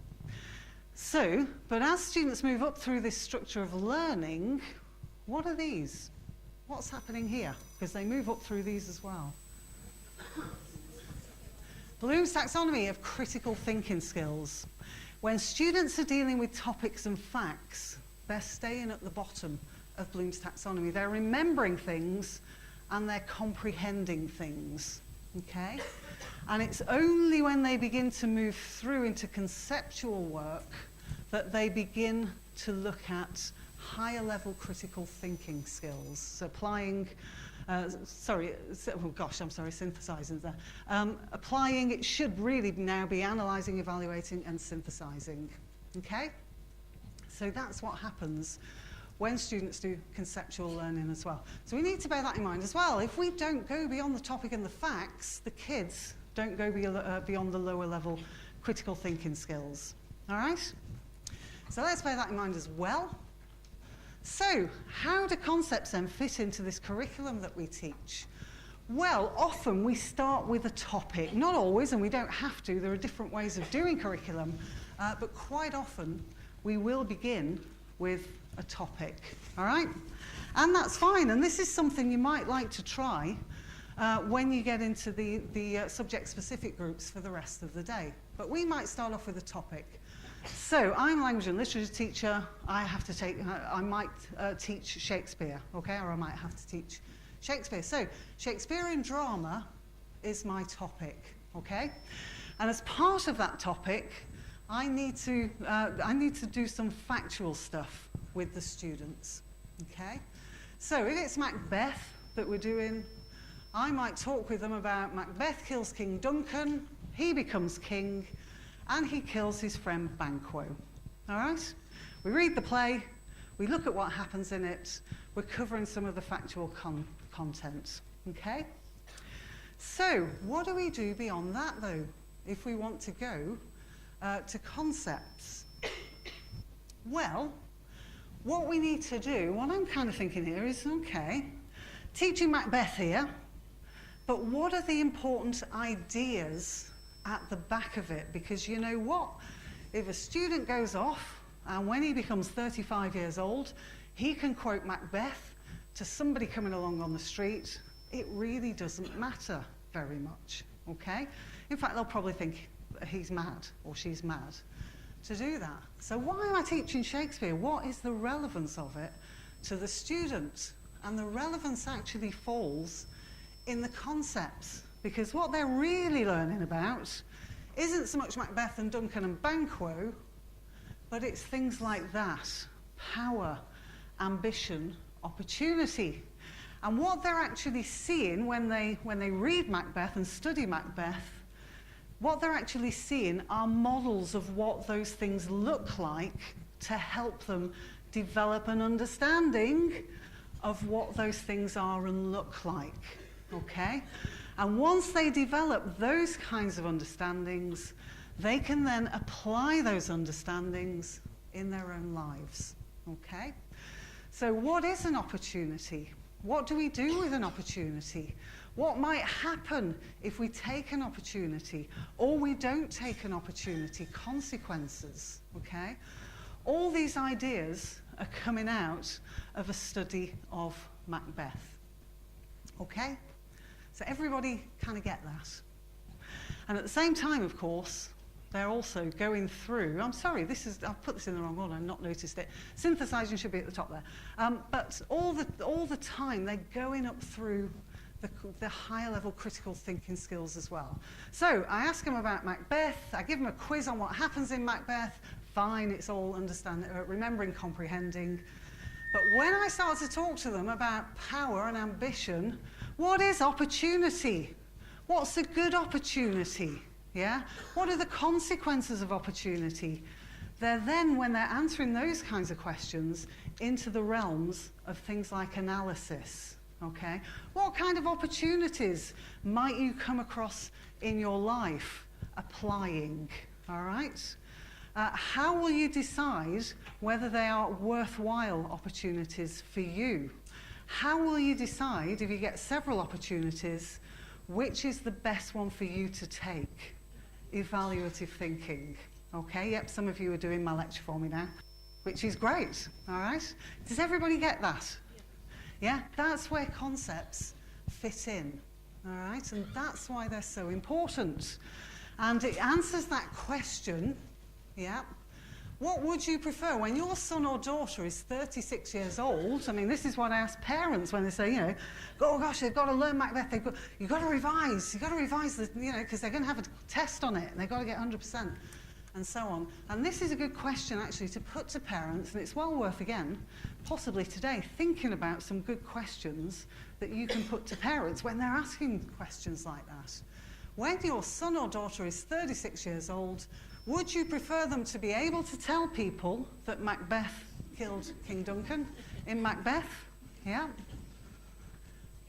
So, but as students move up through this structure of learning, what are these? What's happening here? Because they move up through these as well. Bloom's taxonomy of critical thinking skills. When students are dealing with topics and facts, they're staying at the bottom of Bloom's taxonomy. They're remembering things and they're comprehending things, okay? And it's only when they begin to move through into conceptual work that they begin to look at higher level critical thinking skills. So applying, synthesizing there. Applying, it should really now be analyzing, evaluating, and synthesizing, okay? So that's what happens when students do conceptual learning as well. So we need to bear that in mind as well. If we don't go beyond the topic and the facts, the kids don't go beyond the lower level critical thinking skills. All right? So let's bear that in mind as well. So how do concepts then fit into this curriculum that we teach? Well, often we start with a topic. Not always, and we don't have to. There are different ways of doing curriculum. But quite often, we will begin with a topic, all right? And that's fine, and this is something you might like to try when you get into the subject-specific groups for the rest of the day. But we might start off with a topic. So, I'm a language and literature teacher. I might teach Shakespeare, okay? Or I might have to teach Shakespeare. So, Shakespearean drama is my topic, okay? And as part of that topic, I need to do some factual stuff with the students, okay? So if it's Macbeth that we're doing, I might talk with them about Macbeth kills King Duncan, he becomes king, and he kills his friend Banquo, all right? We read the play, we look at what happens in it, we're covering some of the factual content, okay? So what do we do beyond that, though, if we want to go to concepts? Well, what we need to do, what I'm kind of thinking here is, okay, teaching Macbeth here, but what are the important ideas at the back of it? Because you know what? If a student goes off and when he becomes 35 years old, he can quote Macbeth to somebody coming along on the street, it really doesn't matter very much, okay? In fact, they'll probably think he's mad or she's mad to do that. So why am I teaching Shakespeare? What is the relevance of it to the student? And the relevance actually falls in the concepts, because what they're really learning about isn't so much Macbeth and Duncan and Banquo, but it's things like that: power, ambition, opportunity. And what they're actually seeing when they read Macbeth and study Macbeth, what they're actually seeing are models of what those things look like to help them develop an understanding of what those things are and look like, okay? And once they develop those kinds of understandings, they can then apply those understandings in their own lives, okay? So what is an opportunity? What do we do with an opportunity? What might happen if we take an opportunity or we don't take an opportunity? Consequences, okay? All these ideas are coming out of a study of Macbeth. Okay? So everybody kind of get that. And at the same time, of course, they're also going through, I'm sorry, I've put this in the wrong order, I've not noticed it. Synthesizing should be at the top there. But all the time, they're going up through the higher level critical thinking skills as well. So I ask them about Macbeth, I give them a quiz on what happens in Macbeth. Fine, it's all remembering, comprehending. But when I start to talk to them about power and ambition, what is opportunity? What's a good opportunity? Yeah? What are the consequences of opportunity? They're then, when they're answering those kinds of questions, into the realms of things like analysis. Okay? What kind of opportunities might you come across in your life applying? All right? How will you decide whether they are worthwhile opportunities for you? How will you decide, if you get several opportunities, which is the best one for you to take? Evaluative thinking. Okay, yep, some of you are doing my lecture for me now, which is great, all right? Does everybody get that? Yeah, that's where concepts fit in, all right? And that's why they're so important. And it answers that question, yeah. What would you prefer when your son or daughter is 36 years old? I mean, this is what I ask parents when they say, you know, oh gosh, they've got to learn Macbeth. You've got to revise. You've got to revise, because they're going to have a test on it, and they've got to get 100%, and so on. And this is a good question, actually, to put to parents, and it's well worth, again, possibly today, thinking about some good questions that you can put to parents when they're asking questions like that. When your son or daughter is 36 years old, would you prefer them to be able to tell people that Macbeth killed King Duncan in Macbeth? Yeah.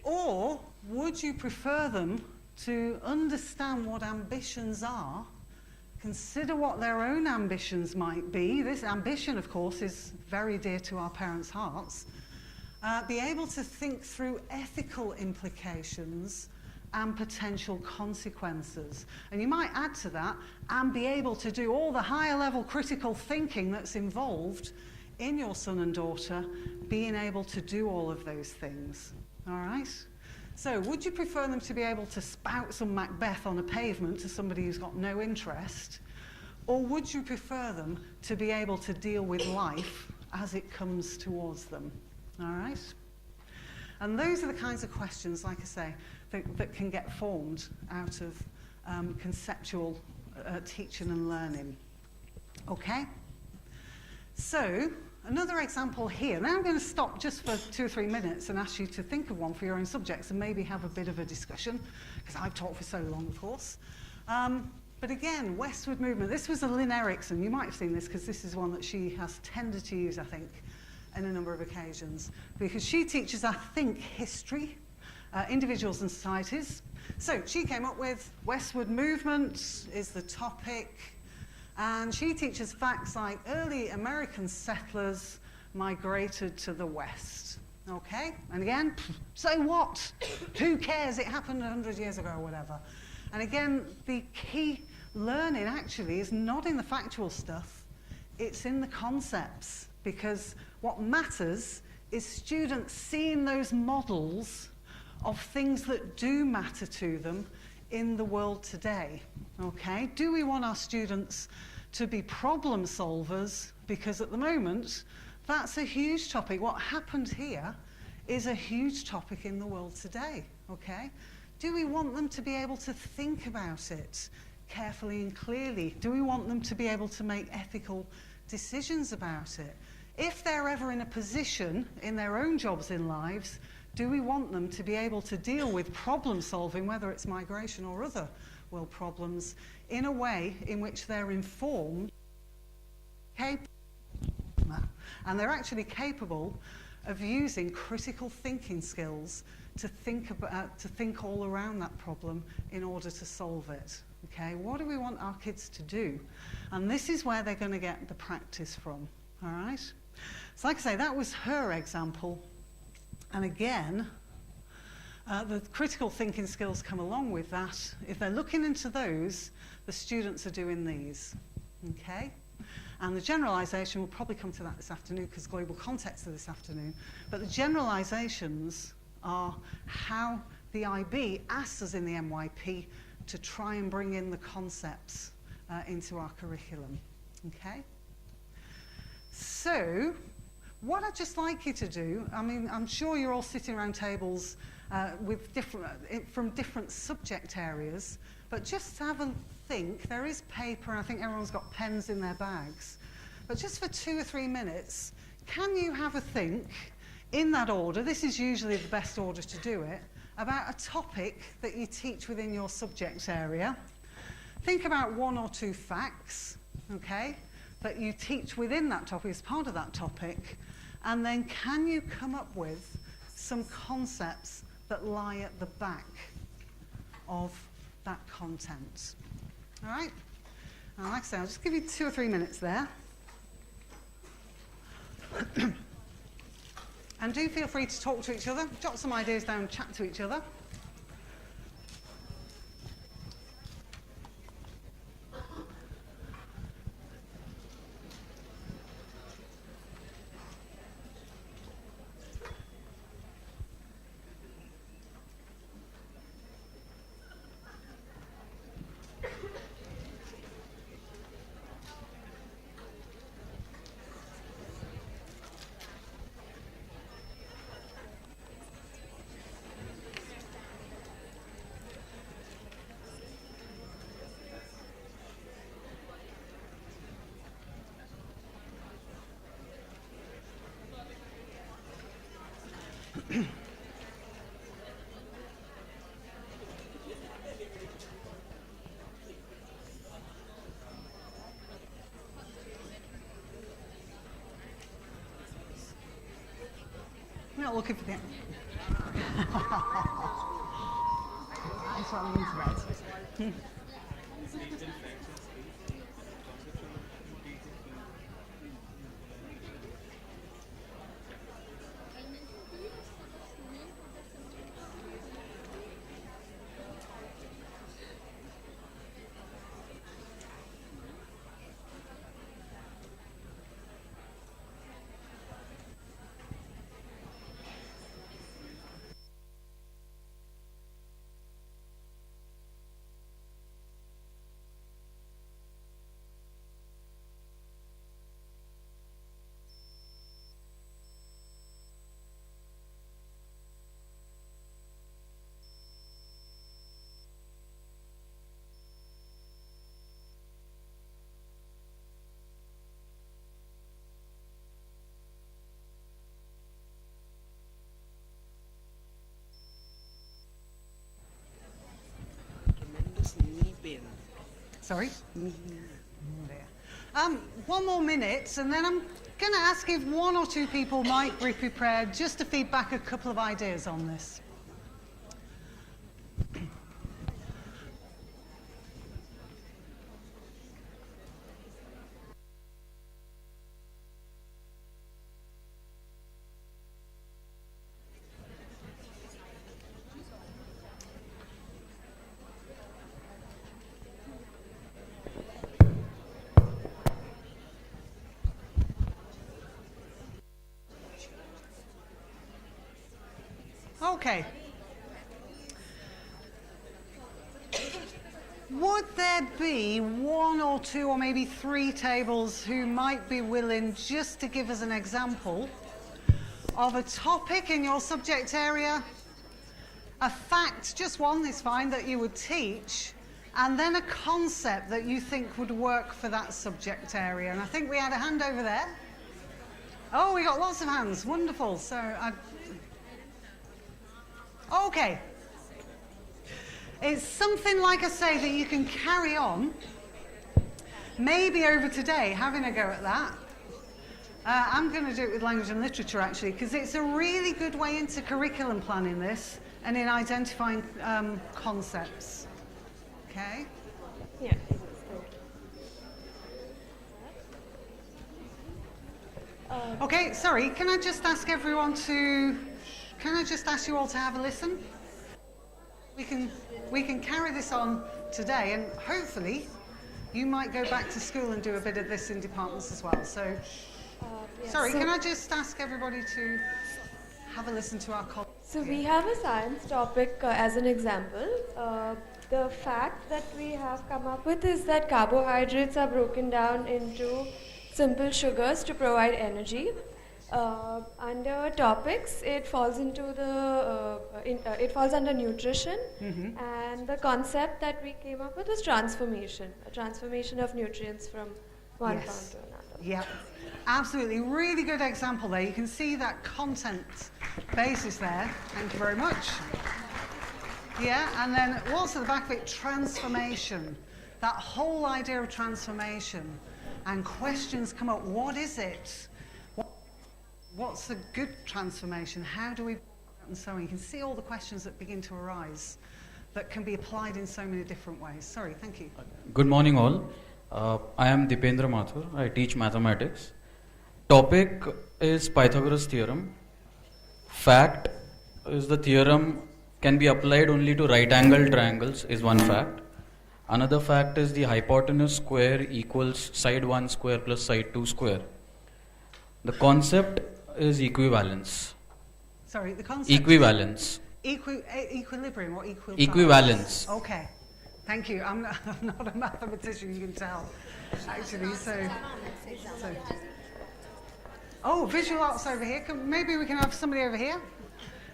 Or would you prefer them to understand what ambitions are, consider what their own ambitions might be? This ambition, of course, is very dear to our parents' hearts. Be able to think through ethical implications and potential consequences. And you might add to that, and be able to do all the higher level critical thinking that's involved in your son and daughter, being able to do all of those things. All right? So would you prefer them to be able to spout some Macbeth on a pavement to somebody who's got no interest? Or would you prefer them to be able to deal with life as it comes towards them? All right? And those are the kinds of questions, like I say, that can get formed out of conceptual teaching and learning. Okay? So, another example here. Now I'm going to stop just for 2 or 3 minutes and ask you to think of one for your own subjects and maybe have a bit of a discussion, because I've talked for so long, of course. But again, westward movement. This was a Lynn Erickson. You might have seen this because this is one that she has tended to use, I think, on a number of occasions, because she teaches, I think, history, individuals and societies. So she came up with westward movement is the topic, and she teaches facts like early American settlers migrated to the west. Okay? And again, so what? Who cares? It happened 100 years ago or whatever. And again, the key learning actually is not in the factual stuff, it's in the concepts, because what matters is students seeing those models of things that do matter to them in the world today. Okay? Do we want our students to be problem solvers? Because at the moment, that's a huge topic. What happened here is a huge topic in the world today. Okay? Do we want them to be able to think about it carefully and clearly? Do we want them to be able to make ethical decisions about it? If they're ever in a position in their own jobs in lives, do we want them to be able to deal with problem solving, whether it's migration or other world problems, in a way in which they're informed, capable, and they're actually capable of using critical thinking skills to think all around that problem in order to solve it. Okay, what do we want our kids to do? And this is where they're going to get the practice from. All right? So like I say, that was her example. And again, the critical thinking skills come along with that. If they're looking into those, the students are doing these. Okay? And the generalisation, we'll probably come to that this afternoon because global context of this afternoon, but the generalisations are how the IB asks us in the MYP to try and bring in the concepts into our curriculum. Okay? So, what I'd just like you to do, I mean, I'm sure you're all sitting around tables with from different subject areas, but just have a think. There is paper, and I think everyone's got pens in their bags. But just for 2 or 3 minutes, can you have a think in that order? This is usually the best order to do it, about a topic that you teach within your subject area. Think about 1 or 2 facts, okay, that you teach within that topic as part of that topic, and then can you come up with some concepts that lie at the back of that content? All right? And like I say, I'll just give you 2 or 3 minutes there. And do feel free to talk to each other, jot some ideas down, chat to each other. We're not looking for the... That's what I'm into. Sorry? One more minute, and then I'm going to ask if 1 or 2 people might be prepared just to feed back a couple of ideas on this. Okay. Would there be 1 or 2 or maybe 3 tables who might be willing just to give us an example of a topic in your subject area, a fact, just one is fine, that you would teach, and then a concept that you think would work for that subject area? And I think we had a hand over there. Oh, we got lots of hands. Wonderful. So, okay. It's something, like I say, that you can carry on, maybe over today, having a go at that. I'm going to do it with language and literature, actually, because it's a really good way into curriculum planning this and in identifying concepts. Okay? Yeah. Okay, sorry, can I just ask everyone to... Can I just ask you all to have a listen? We can carry this on today, and hopefully you might go back to school and do a bit of this in departments as well. So, Yes. sorry, So- can I just ask everybody to have a listen to our colleague? So we have a science topic as an example. The fact that we have come up with is that carbohydrates are broken down into simple sugars to provide energy. Under topics, it falls into it falls under nutrition, and the concept that we came up with was transformation, a transformation of nutrients from one Yes. form to another. Yeah, absolutely. Really good example there. You can see that content basis there. Thank you very much. Yeah, and then what's at the back of it? Transformation. That whole idea of transformation. And questions come up. What is it? What's a good transformation? How do we... And so on. You can see all the questions that begin to arise that can be applied in so many different ways. Sorry, thank you. Good morning all. I am Dipendra Mathur. I teach mathematics. Topic is Pythagoras theorem. Fact is the theorem can be applied only to right angled triangles is one fact. Another fact is the hypotenuse square equals side 1 square plus side 2 square. The concept is equivalence. Sorry, the concept... Equivalence. Equilibrium or equal... Equivalence. Okay, thank you. I'm not a mathematician, you can tell, actually, so... Oh, visual arts over here. Maybe we can have somebody over here.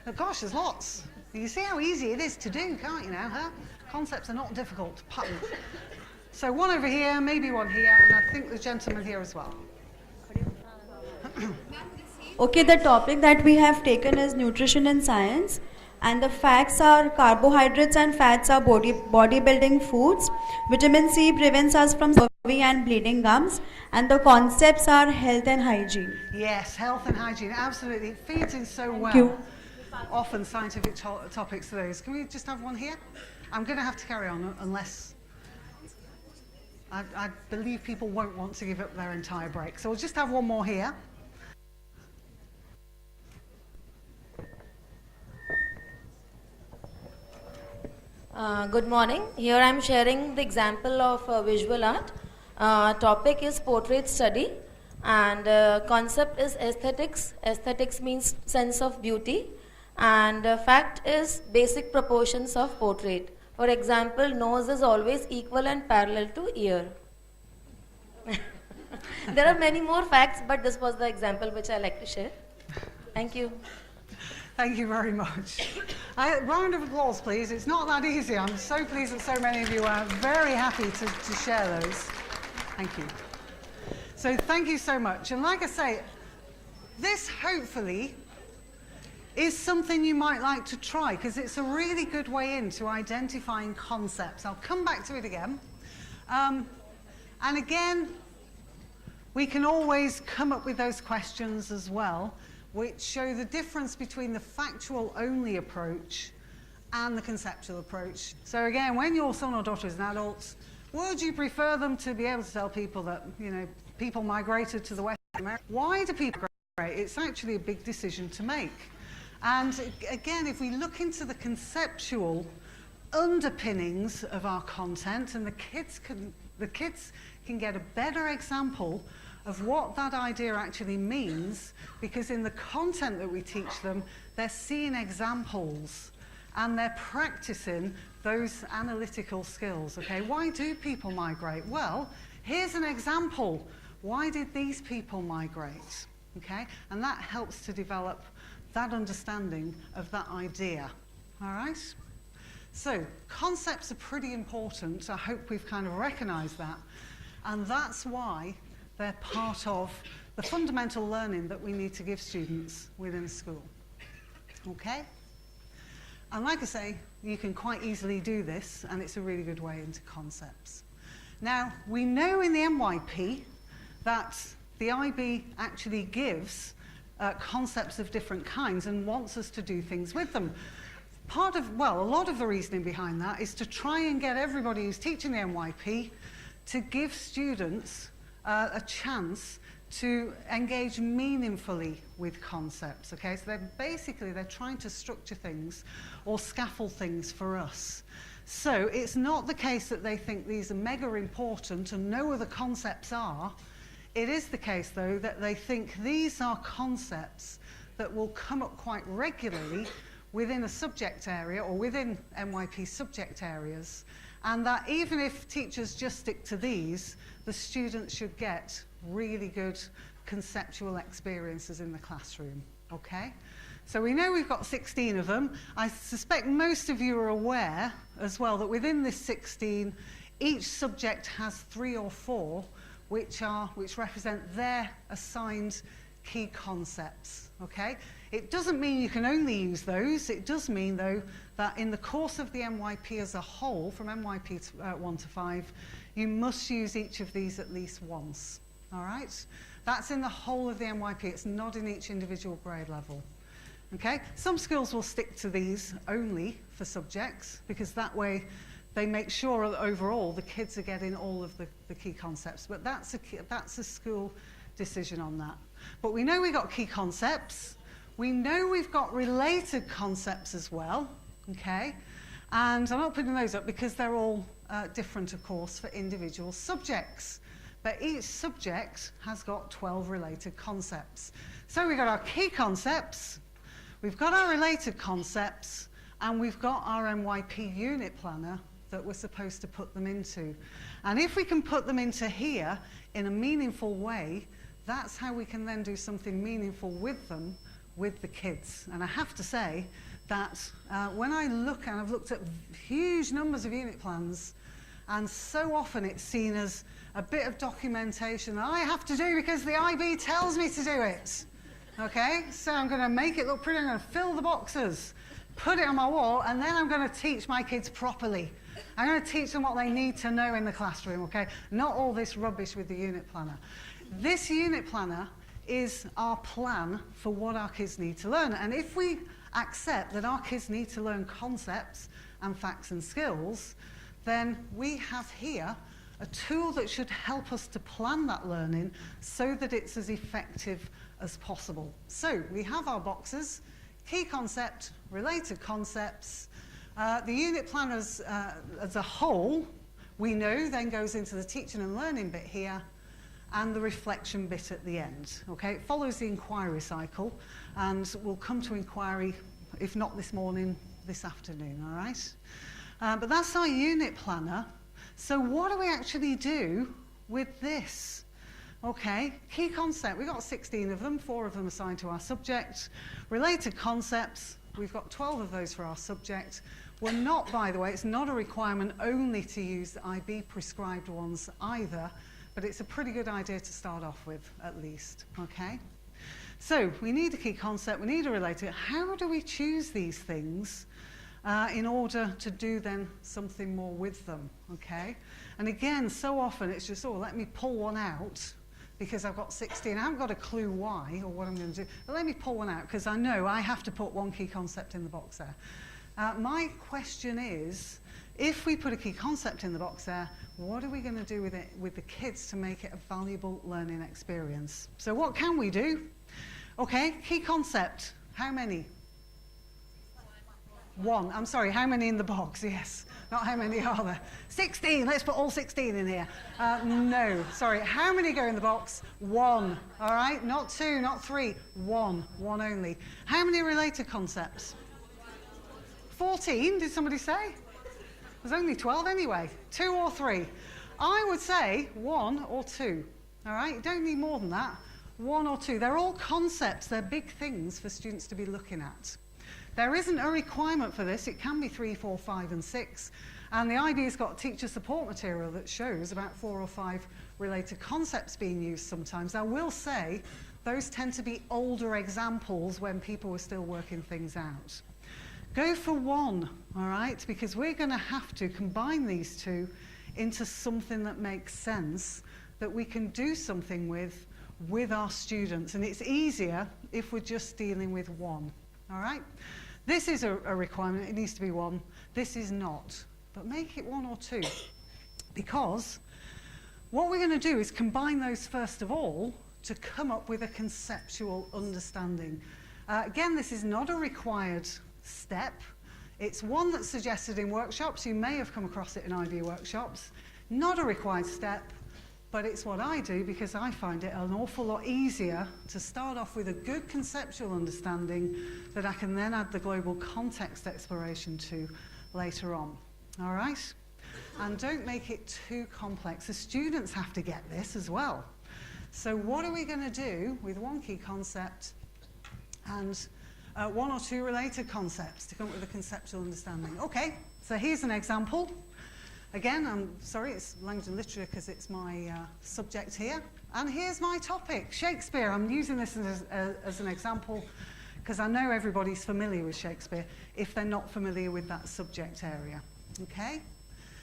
Oh, gosh, there's lots. You see how easy it is to do, can't you now, huh? Concepts are not difficult. Pattern. So one over here, maybe one here, and I think the gentleman here as well. Okay, the topic that we have taken is nutrition and science, and the facts are carbohydrates and fats are bodybuilding foods. Vitamin C prevents us from scurvy and bleeding gums, and the concepts are health and hygiene. Yes, health and hygiene, absolutely. It feeds in so well. you. Often scientific topics to those. Can we just have one here? I'm going to have to carry on unless... I believe people won't want to give up their entire break. So we'll just have one more here. Good morning. Here I am sharing the example of visual art. Topic is portrait study, and concept is aesthetics. Aesthetics means sense of beauty, and fact is basic proportions of portrait. For example, nose is always equal and parallel to ear. There are many more facts, but this was the example which I like to share. Thank you. Thank you very much. Round of applause, please. It's not that easy. I'm so pleased that so many of you are very happy to share those. Thank you. So thank you so much. And like I say, this hopefully is something you might like to try, because it's a really good way into identifying concepts. I'll come back to it again. And again, we can always come up with those questions as well, which show the difference between the factual only approach and the conceptual approach. So again, when your son or daughter is an adult, would you prefer them to be able to tell people that, you know, people migrated to the West America? Why do people migrate? It's actually a big decision to make. And again, if we look into the conceptual underpinnings of our content, and the kids can get a better example of what that idea actually means, because in the content that we teach them, they're seeing examples and they're practicing those analytical skills. Okay, why do people migrate? Well, here's an example. Why did these people migrate? Okay, and that helps to develop that understanding of that idea. All right? So, concepts are pretty important. I hope we've kind of recognized that. And that's why they're part of the fundamental learning that we need to give students within a school. Okay? And like I say, you can quite easily do this, and it's a really good way into concepts. Now, we know in the MYP that the IB actually gives concepts of different kinds and wants us to do things with them. A lot of the reasoning behind that is to try and get everybody who's teaching the MYP to give students a chance to engage meaningfully with concepts, okay? So they're trying to structure things or scaffold things for us. So it's not the case that they think these are mega important and no other concepts are. It is the case, though, that they think these are concepts that will come up quite regularly within a subject area or within MYP subject areas, and that even if teachers just stick to these, the students should get really good conceptual experiences in the classroom, okay? So we know we've got 16 of them. I suspect most of you are aware as well that within this 16, each subject has 3 or 4 which represent their assigned key concepts, okay? It doesn't mean you can only use those. It does mean, though, that in the course of the MYP as a whole, from MYP 1 to 5, you must use each of these at least once, all right? That's in the whole of the MYP. It's not in each individual grade level, okay? Some schools will stick to these only for subjects because that way they make sure that overall the kids are getting all of the key concepts, but that's a school decision on that. But we know we've got key concepts. We know we've got related concepts as well, okay? And I'm not putting those up because they're all different, of course, for individual subjects. But each subject has got 12 related concepts. So we've got our key concepts, we've got our related concepts, and we've got our MYP unit planner that we're supposed to put them into. And if we can put them into here in a meaningful way, that's how we can then do something meaningful with them, with the kids. And I have to say that when I look, and I've looked at huge numbers of unit plans, and so often it's seen as a bit of documentation that I have to do because the IB tells me to do it. Okay, so I'm going to make it look pretty, I'm going to fill the boxes, put it on my wall, and then I'm going to teach my kids properly. I'm going to teach them what they need to know in the classroom, okay? Not all this rubbish with the unit planner. This unit planner is our plan for what our kids need to learn. And if we accept that our kids need to learn concepts and facts and skills, then we have here a tool that should help us to plan that learning so that it's as effective as possible. So we have our boxes, key concept, related concepts. The unit plan as a whole, we know then goes into the teaching and learning bit here and the reflection bit at the end. Okay, it follows the inquiry cycle and we'll come to inquiry, if not this morning, this afternoon, all right? But that's our unit planner. So what do we actually do with this? Okay, key concept, we've got 16 of them, 4 of them assigned to our subject. Related concepts, we've got 12 of those for our subject. We're not, by the way, it's not a requirement only to use the IB prescribed ones either, but it's a pretty good idea to start off with, at least, okay? So we need a key concept, we need a related. How do we choose these things in order to do then something more with them, okay? And again, so often it's just, oh, let me pull one out because I've got 16. I haven't got a clue why or what I'm going to do, but let me pull one out because I know I have to put one key concept in the box there. My question is, if we put a key concept in the box there, what are we going to do with it with the kids to make it a valuable learning experience? So what can we do? Okay, key concept, how many? 1. I'm sorry, how many in the box? Yes, not how many are there? 16, let's put all 16 in here. No, sorry, how many go in the box? 1, all right? Not 2, not 3, 1 only. How many related concepts? 14, did somebody say? There's only 12 anyway, 2 or 3. I would say 1 or 2, all right? You don't need more than that, 1 or 2. They're all concepts, they're big things for students to be looking at. There isn't a requirement for this. It can be 3, 4, 5, and 6. And the IB's got teacher support material that shows about 4 or 5 related concepts being used sometimes. I will say those tend to be older examples when people were still working things out. Go for 1, all right? Because we're going to have to combine these two into something that makes sense, that we can do something with our students. And it's easier if we're just dealing with 1, all right? This is a requirement, it needs to be 1. This is not, but make it 1 or 2. Because what we're going to do is combine those first of all to come up with a conceptual understanding. Again, this is not a required step It's one that's suggested in workshops. You may have come across it in IB workshops. Not a required step, but it's what I do because I find it an awful lot easier to start off with a good conceptual understanding that I can then add the global context exploration to later on. All right? And don't make it too complex. The students have to get this as well. So what are we going to do with one key concept and one or two related concepts to come up with a conceptual understanding? Okay, so here's an example. Again, I'm sorry, it's language and literature because it's my subject here. And here's my topic, Shakespeare. I'm using this as an example because I know everybody's familiar with Shakespeare if they're not familiar with that subject area. Okay?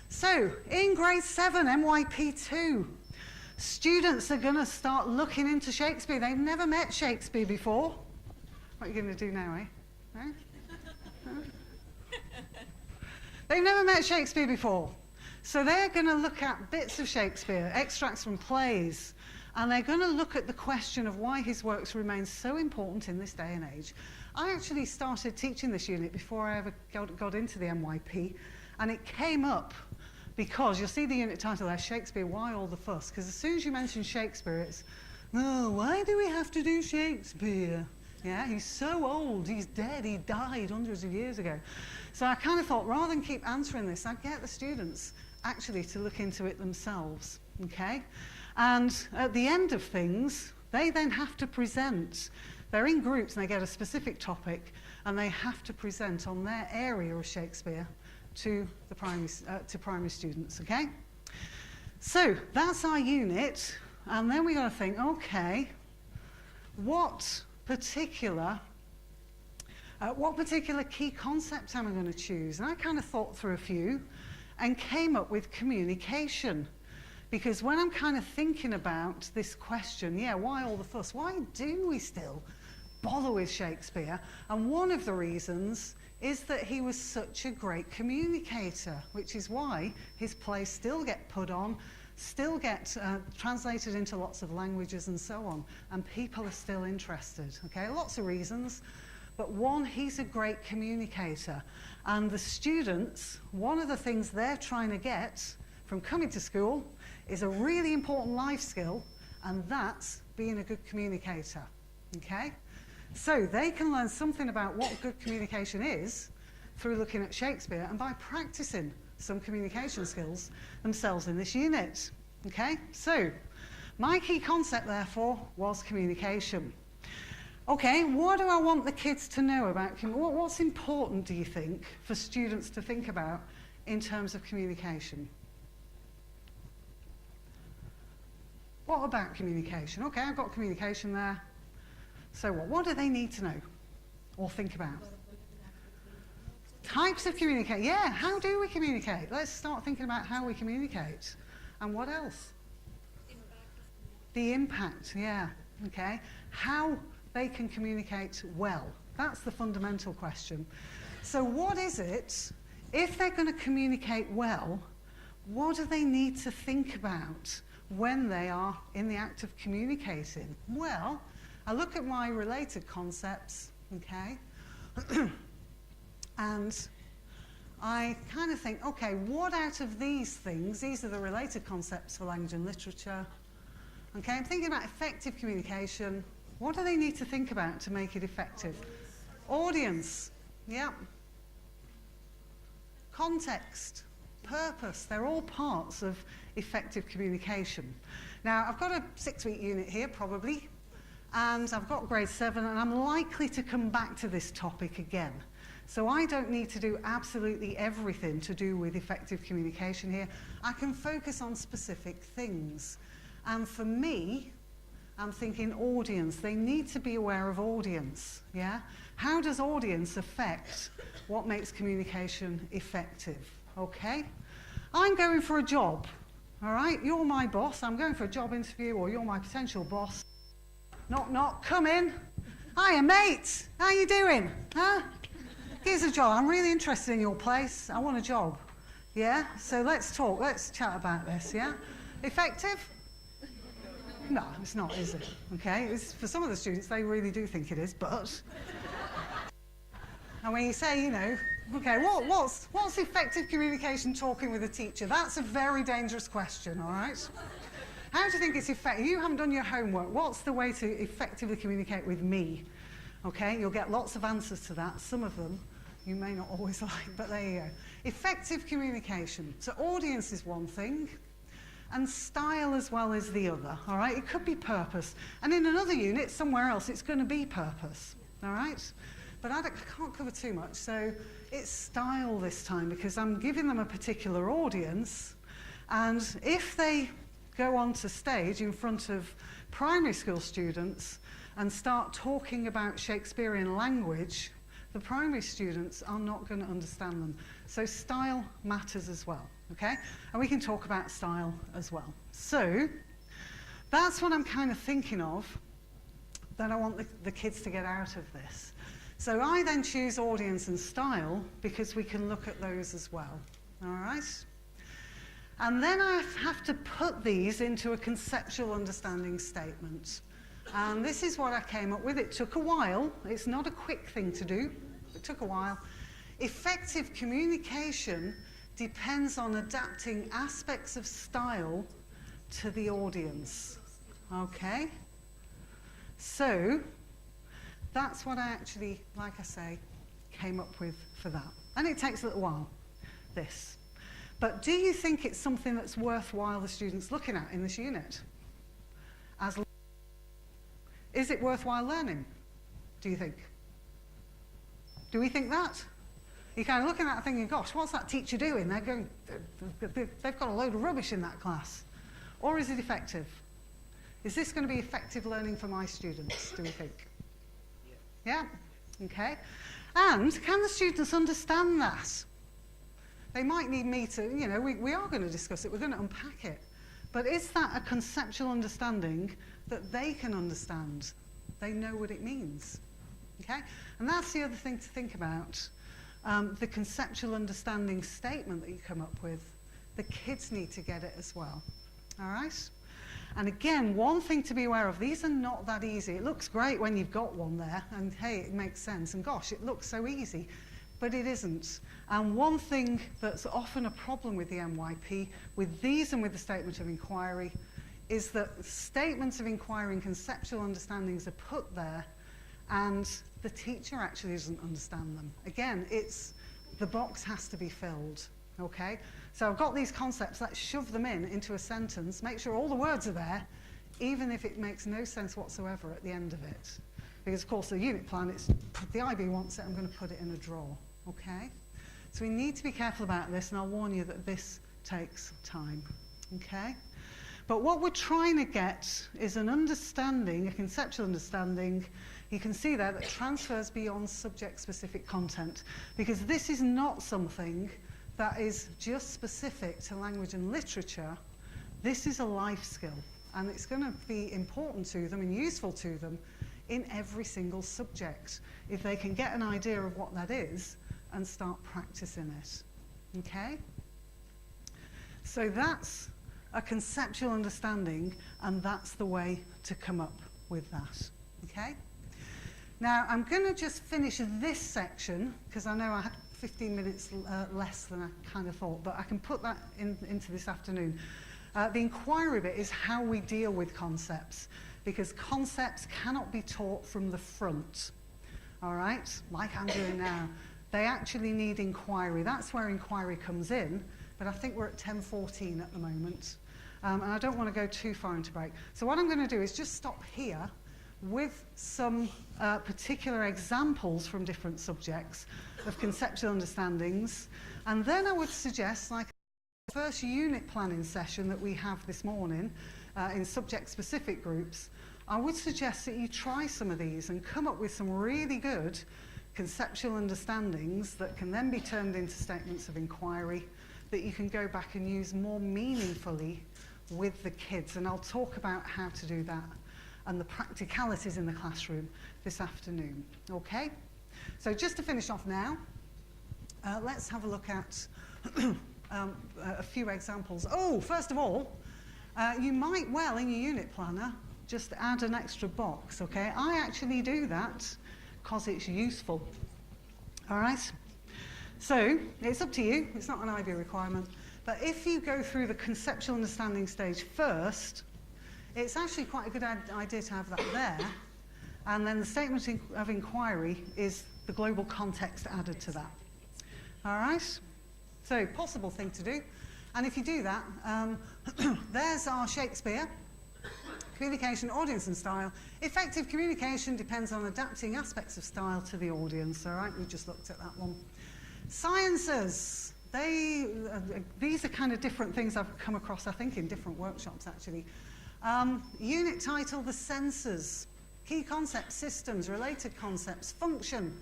So, in grade 7, MYP 2, students are going to start looking into Shakespeare. They've never met Shakespeare before. What are you going to do now, eh? No? They've never met Shakespeare before. So they're going to look at bits of Shakespeare, extracts from plays, and they're going to look at the question of why his works remain so important in this day and age. I actually started teaching this unit before I ever got into the MYP, and it came up because you'll see the unit title there, Shakespeare, Why All the Fuss? Because as soon as you mention Shakespeare, it's, oh, why do we have to do Shakespeare? Yeah, he's so old, he's dead, he died hundreds of years ago. So I kind of thought, rather than keep answering this, I'd get the students actually to look into it themselves, okay? And at the end of things, they then have to present. They're in groups and they get a specific topic and they have to present on their area of Shakespeare to the primary students, okay? So that's our unit, and then we got to think, okay, what particular key concepts am I going to choose? And I kind of thought through a few and came up with communication. Because when I'm kind of thinking about this question, yeah, why all the fuss? Why do we still bother with Shakespeare? And one of the reasons is that he was such a great communicator, which is why his plays still get put on, still get translated into lots of languages and so on, and people are still interested, okay? Lots of reasons, but one, he's a great communicator. And the students, one of the things they're trying to get from coming to school is a really important life skill, and that's being a good communicator, okay? So they can learn something about what good communication is through looking at Shakespeare and by practicing some communication skills themselves in this unit, okay? So my key concept, therefore, was communication. Okay, what do I want the kids to know about what's important, do you think, for students to think about in terms of communication? What about communication? Okay, I've got communication there. So what do they need to know or think about? Types of communication. Yeah, how do we communicate? Let's start thinking about how we communicate. And what else? The impact, yeah, okay. How they can communicate well. That's the fundamental question. So what is it, if they're going to communicate well, what do they need to think about when they are in the act of communicating? Well, I look at my related concepts, okay, and I kind of think, okay, what out of these things, these are the related concepts for language and literature, okay, I'm thinking about effective communication. What do they need to think about to make it effective? Audience, yeah. Context, purpose, they're all parts of effective communication. Now, I've got a 6-week unit here, probably, and I've got grade 7, and I'm likely to come back to this topic again. So I don't need to do absolutely everything to do with effective communication here. I can focus on specific things. And for me, I'm thinking audience. They need to be aware of audience, yeah? How does audience affect what makes communication effective, okay? I'm going for a job, all right? You're my boss. I'm going for a job interview, or you're my potential boss. Knock, knock, come in. Hiya, mate. How you doing? Huh? Here's a job. I'm really interested in your place. I want a job. Yeah? So let's talk. Let's chat about this, yeah? Effective? No, it's not, is it? Okay? For some of the students, they really do think it is, but... And when you say, you know, okay, what's effective communication talking with a teacher? That's a very dangerous question, all right? How do you think it's effective? You haven't done your homework. What's the way to effectively communicate with me? Okay, you'll get lots of answers to that. Some of them you may not always like, but there you go. Effective communication. So audience is one thing, and style as well is the other, all right? It could be purpose. And in another unit, somewhere else, it's going to be purpose, all right? But I can't cover too much, so it's style this time, because I'm giving them a particular audience, and if they go onto stage in front of primary school students and start talking about Shakespearean language, the primary students are not going to understand them. So style matters as well, okay? And we can talk about style as well. So that's what I'm kind of thinking of that I want the kids to get out of this. So I then choose audience and style because we can look at those as well, all right? And then I have to put these into a conceptual understanding statement. And this is what I came up with. It took a while. It's not a quick thing to do. It took a while. Effective communication depends on adapting aspects of style to the audience. Okay? So that's what I actually, like I say, came up with for that. And it takes a little while, this. But do you think it's something that's worthwhile the students looking at in this unit? Is it worthwhile learning, do you think? Do we think that? You're kind of looking at it thinking, gosh, what's that teacher doing? They've got a load of rubbish in that class. Or is it effective? Is this going to be effective learning for my students, do we think? Yeah? Okay. And can the students understand that? They might need me to, you know, we are going to discuss it, we're going to unpack it. But is that a conceptual understanding that they can understand? They know what it means. Okay? And that's the other thing to think about. The conceptual understanding statement that you come up with, the kids need to get it as well. All right? And again, one thing to be aware of, these are not that easy. It looks great when you've got one there, and hey, it makes sense, and gosh, it looks so easy. But it isn't. And one thing that's often a problem with the MYP, with these and with the statement of inquiry, is that statements of inquiry and conceptual understandings are put there and the teacher actually doesn't understand them. Again, the box has to be filled, okay? So I've got these concepts, let's shove them into a sentence, make sure all the words are there, even if it makes no sense whatsoever at the end of it. Because of course the unit plan, the IB wants it, I'm going to put it in a drawer, okay? So we need to be careful about this, and I'll warn you that this takes time, okay? But what we're trying to get is an understanding, a conceptual understanding. You can see there that transfers beyond subject-specific content, because this is not something that is just specific to language and literature. This is a life skill, and it's going to be important to them and useful to them in every single subject, if they can get an idea of what that is and start practicing it. Okay? So that's a conceptual understanding, and that's the way to come up with that. Okay? Now, I'm going to just finish this section, because I know I had 15 minutes less than I kind of thought, but I can put that into this afternoon. The inquiry bit is how we deal with concepts, because concepts cannot be taught from the front, all right, like I'm doing now. They actually need inquiry. That's where inquiry comes in, but I think we're at 10:14 at the moment, and I don't want to go too far into break. So what I'm going to do is just stop here with some particular examples from different subjects of conceptual understandings, and then I would suggest, like the first unit planning session that we have this morning in subject-specific groups, I would suggest that you try some of these and come up with some really good conceptual understandings that can then be turned into statements of inquiry that you can go back and use more meaningfully with the kids. And I'll talk about how to do that and the practicalities in the classroom this afternoon. Okay? So just to finish off now, let's have a look at a few examples. Oh, first of all, you might well in your unit planner just add an extra box, okay? I actually do that because it's useful. All right? So, it's up to you. It's not an IB requirement. But if you go through the conceptual understanding stage first, it's actually quite a good idea to have that there. And then the statement of inquiry is the global context added to that. All right? So, possible thing to do. And if you do that, there's our Shakespeare. Communication, audience and style. Effective communication depends on adapting aspects of style to the audience. All right? We just looked at that one. Sciences. These are kind of different things I've come across, I think, in different workshops, actually. Unit title, the senses. Key concepts, systems, related concepts, function.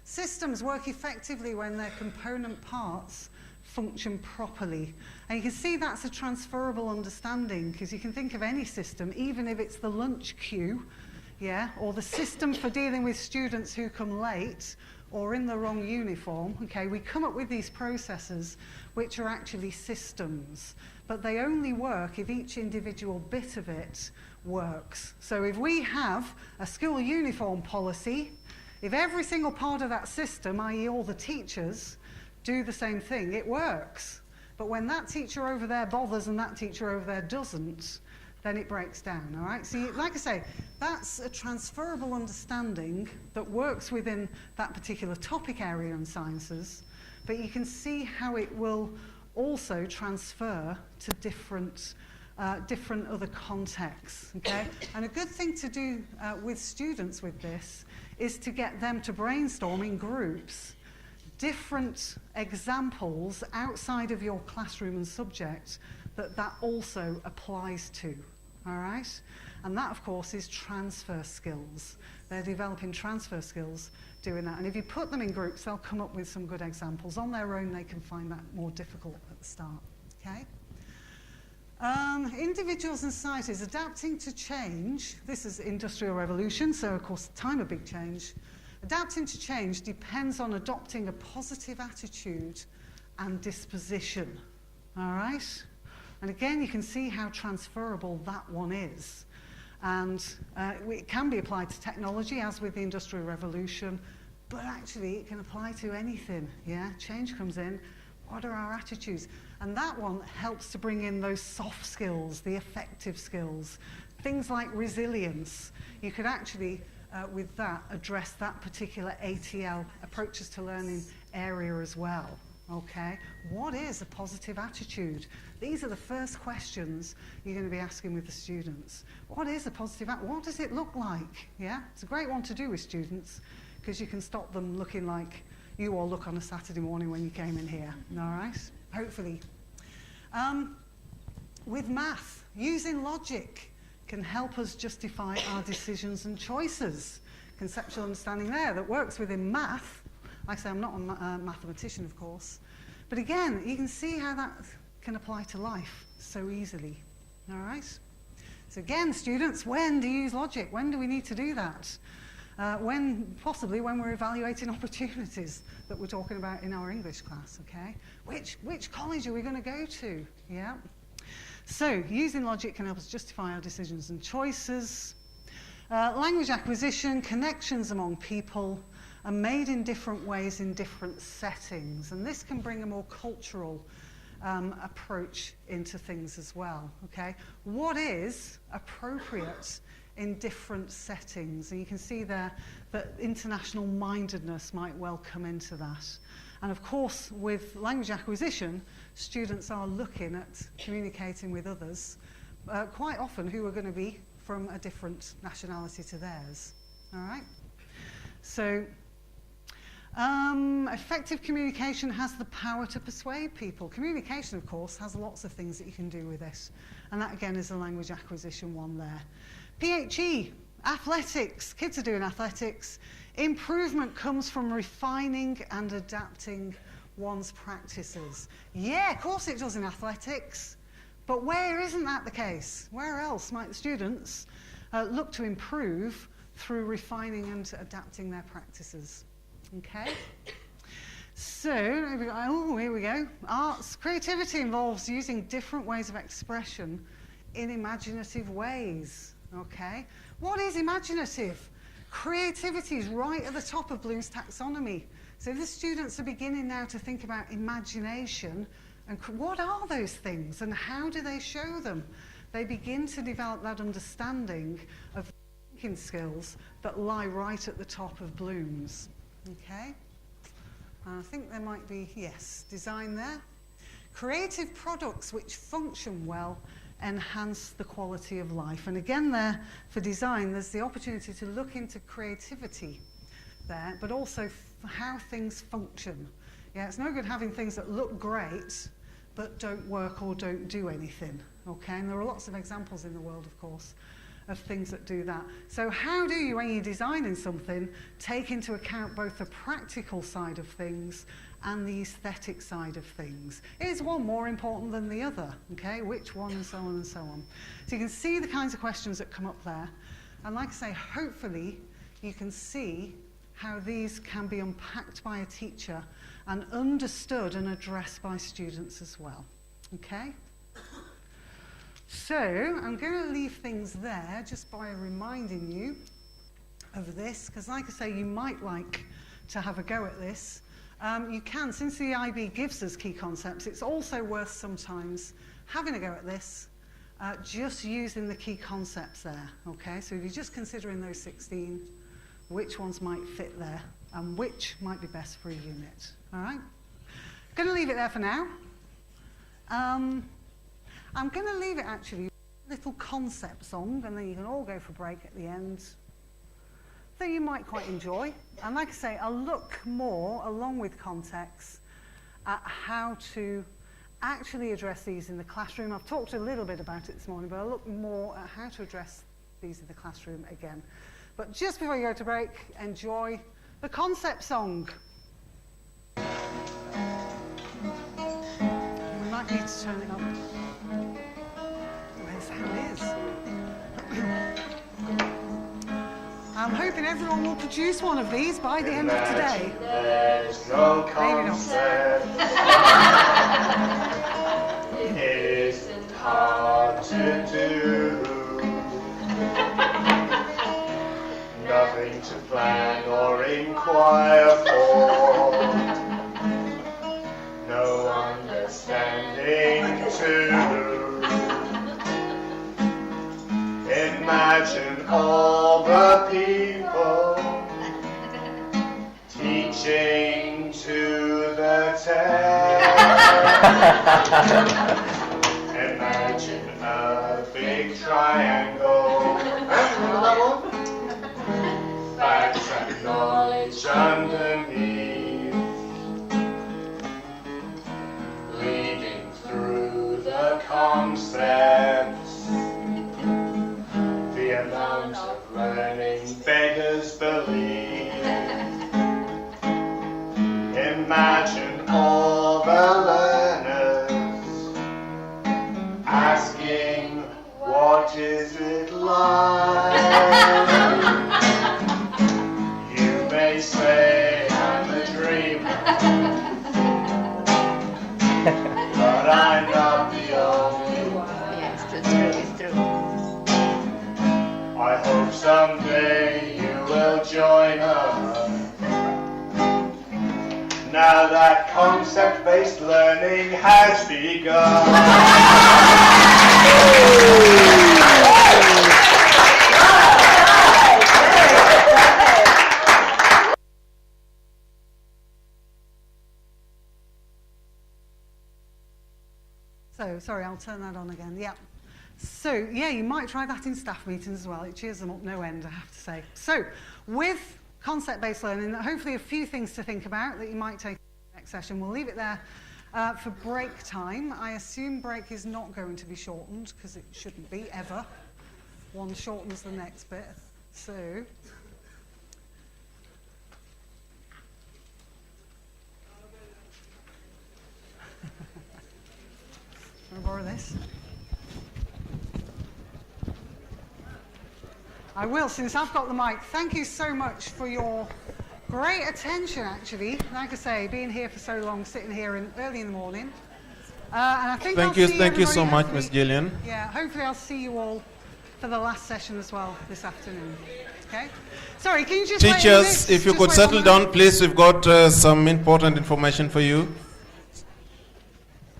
Systems work effectively when their component parts function properly. And you can see that's a transferable understanding, because you can think of any system, even if it's the lunch queue, yeah, or the system for dealing with students who come late, or in the wrong uniform, okay, we come up with these processes which are actually systems, but they only work if each individual bit of it works. So if we have a school uniform policy, if every single part of that system, i.e. all the teachers, do the same thing, it works. But when that teacher over there bothers and that teacher over there doesn't, then it breaks down, all right? See, like I say, that's a transferable understanding that works within that particular topic area in sciences, but you can see how it will also transfer to different other contexts, okay? And a good thing to do with students with this is to get them to brainstorm in groups different examples outside of your classroom and subject that also applies to. All right? And that, of course, is transfer skills. They're developing transfer skills doing that. And if you put them in groups, they'll come up with some good examples. On their own, they can find that more difficult at the start. Okay? Individuals and societies adapting to change. This is Industrial Revolution, so, of course, time of big change. Adapting to change depends on adopting a positive attitude and disposition. All right? And again, you can see how transferable that one is. And it can be applied to technology, as with the Industrial Revolution, but actually it can apply to anything, yeah? Change comes in, what are our attitudes? And that one helps to bring in those soft skills, the effective skills, things like resilience. You could actually, with that, address that particular ATL, approaches to learning area as well. Okay, what is a positive attitude? These are the first questions you're going to be asking with the students. What is a positive attitude? What does it look like? Yeah, it's a great one to do with students because you can stop them looking like you all look on a Saturday morning when you came in here. All right, hopefully. With math, using logic can help us justify our decisions and choices. Conceptual understanding there that works within math. Like I say, I'm not a mathematician, of course. But again, you can see how that can apply to life so easily. All right? So again, students, when do you use logic? When do we need to do that? Possibly when we're evaluating opportunities that we're talking about in our English class, okay? Which college are we going to go to? Yeah? So using logic can help us justify our decisions and choices. Language acquisition, connections among people, are made in different ways in different settings, and this can bring a more cultural approach into things as well, okay? What is appropriate in different settings? And you can see there that international mindedness might well come into that. And of course, with language acquisition, students are looking at communicating with others, quite often who are going to be from a different nationality to theirs, all right? So, effective communication has the power to persuade people. Communication, of course, has lots of things that you can do with it. And that, again, is a language acquisition one there. PHE, athletics. Kids are doing athletics. Improvement comes from refining and adapting one's practices. Yeah, of course it does in athletics. But where isn't that the case? Where else might the students look to improve through refining and adapting their practices? Okay, so here we go. Arts. Creativity involves using different ways of expression in imaginative ways. Okay, what is imaginative? Creativity is right at the top of Bloom's taxonomy. So the students are beginning now to think about imagination and what are those things and how do they show them? They begin to develop that understanding of thinking skills that lie right at the top of Bloom's. Okay? I think there might be, yes, design there. Creative products which function well enhance the quality of life. And again there, for design, there's the opportunity to look into creativity there, but also how things function. Yeah, it's no good having things that look great, but don't work or don't do anything. Okay, and there are lots of examples in the world, of course, of things that do that. So how do you, when you're designing something, take into account both the practical side of things and the aesthetic side of things? Is one more important than the other? Okay, which one, and so on and so on. So you can see the kinds of questions that come up there. And like I say, hopefully you can see how these can be unpacked by a teacher and understood and addressed by students as well. Okay? So I'm going to leave things there just by reminding you of this, because like I say, you might like to have a go at this. You can, since the IB gives us key concepts, it's also worth sometimes having a go at this, just using the key concepts there, okay? So if you're just considering those 16, which ones might fit there, and which might be best for a unit, all right? Going to leave it there for now. I'm going to leave it actually a little concept song, and then you can all go for a break at the end, that you might quite enjoy. And like I say, I'll look more, along with context, at how to actually address these in the classroom. I've talked a little bit about it this morning, but I'll look more at how to address these in the classroom again. But just before you go to break, enjoy the concept song. We might need to turn it up. Where's how it is? I'm hoping everyone will produce one of these by the end of today. There's no concept. It isn't hard to do. Nothing to plan or inquire for. No understanding too. Imagine all the people teaching to the test. Imagine a big triangle. Facts and knowledge underneath, leading through the concepts. The amount of learning beggars believe. Imagine all the learners asking, what is it like? You may say I'm a dreamer, but I'm not the only one. Yes, it's true. I hope someday you will join us. Now that concept-based learning has begun. So, sorry, I'll turn that on again. Yeah. So, yeah, you might try that in staff meetings as well. It cheers them up no end, I have to say. So, with concept-based learning, hopefully a few things to think about that you might take in the next session. We'll leave it there for break time. I assume break is not going to be shortened, because it shouldn't be, ever. One shortens the next bit. So, can I borrow this? I will, since I've got the mic. Thank you so much for your great attention, actually. Like I say, being here for so long, sitting here early in the morning. And I think Thank you so much, Ms. Gillian. Yeah, hopefully I'll see you all for the last session as well this afternoon. Okay. Sorry, can you just wait a Teachers, minute? if you Just could wait settle 1 down, minute. please. We've got some important information for you.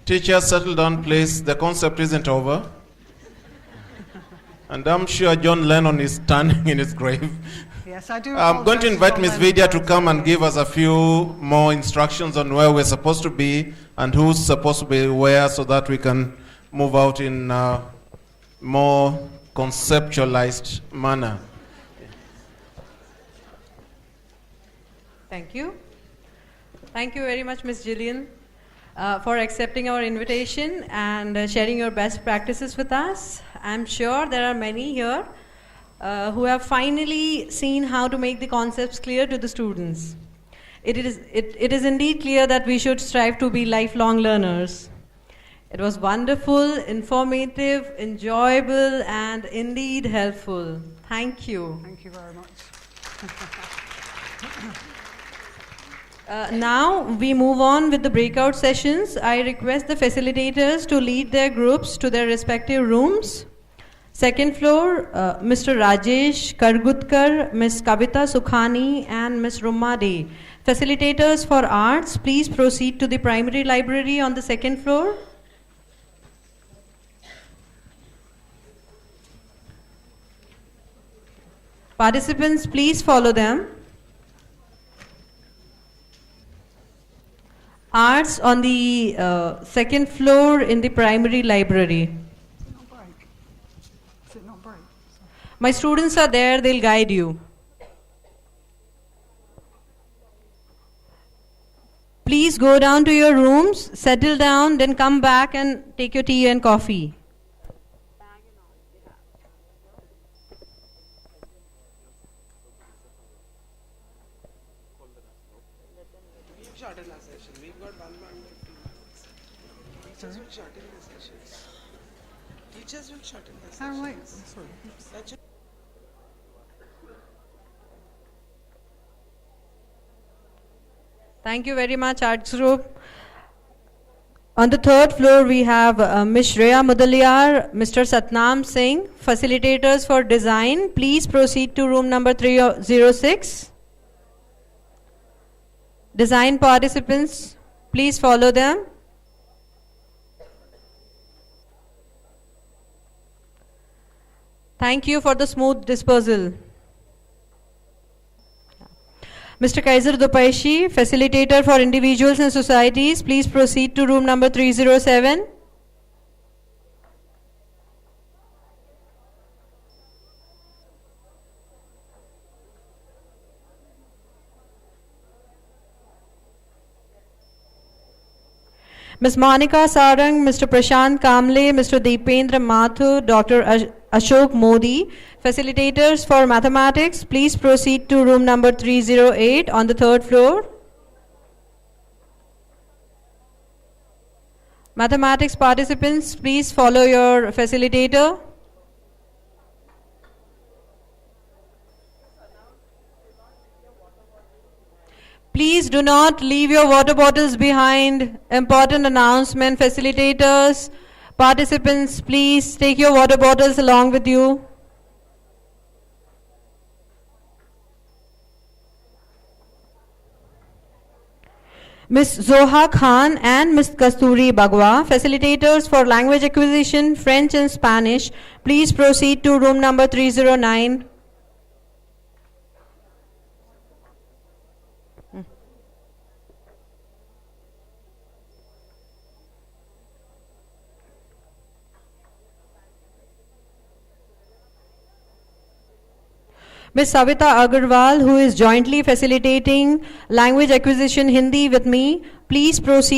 Teachers, settle down, please. The concept isn't over. And I'm sure John Lennon is standing in his grave. Yes, I do. I'm going to apologise invite John Ms. Lennon Vidya to fans. come and give us a few more instructions on where we're supposed to be and who's supposed to be where so that we can move out in a more conceptualized manner. Thank you. Thank you very much, Ms. Gillian, for accepting our invitation and sharing your best practices with us. I'm sure there are many here who have finally seen how to make the concepts clear to the students. It is indeed clear that we should strive to be lifelong learners. It was wonderful, informative, enjoyable, and indeed helpful. Thank you. Thank you very much. Now we move on with the breakout sessions. I request the facilitators to lead their groups to their respective rooms. Second floor, Mr. Rajesh Kargutkar, Ms. Kavita Sukhani, and Ms. Rumadi. Facilitators for arts, please proceed to the primary library on the second floor. Participants, please follow them. Arts on the second floor in the primary library. Not break. Is it not break? My students are there, they'll guide you. Please go down to your rooms, settle down, then come back and take your tea and coffee. Shorten our session. We've got 1 hour and 15 minutes. Teachers will shorten the sessions. Teachers will shorten the sessions. Oh, wait. Sorry. That should- Thank you very much, Arts Group. On the third floor, we have Ms. Shreya Mudaliar, Mr. Satnam Singh, facilitators for design. Please proceed to room number 306. Design participants, please follow them. Thank you for the smooth dispersal. Mr. Kaiser Dupaishi, facilitator for individuals and societies, please proceed to room number 307. Ms. Monica Sarang, Mr. Prashant Kamle, Mr. Deependra Mathur, Dr. Ashok Modi, facilitators for mathematics, please proceed to room number 308 on the third floor. Mathematics participants, please follow your facilitator. Please do not leave your water bottles behind. Important announcement, facilitators, participants, please take your water bottles along with you. Ms. Zoha Khan and Ms. Kasturi Bagwa, facilitators for language acquisition, French and Spanish, please proceed to room number 309. Ms. Savita Agarwal, who is jointly facilitating language acquisition Hindi with me, please proceed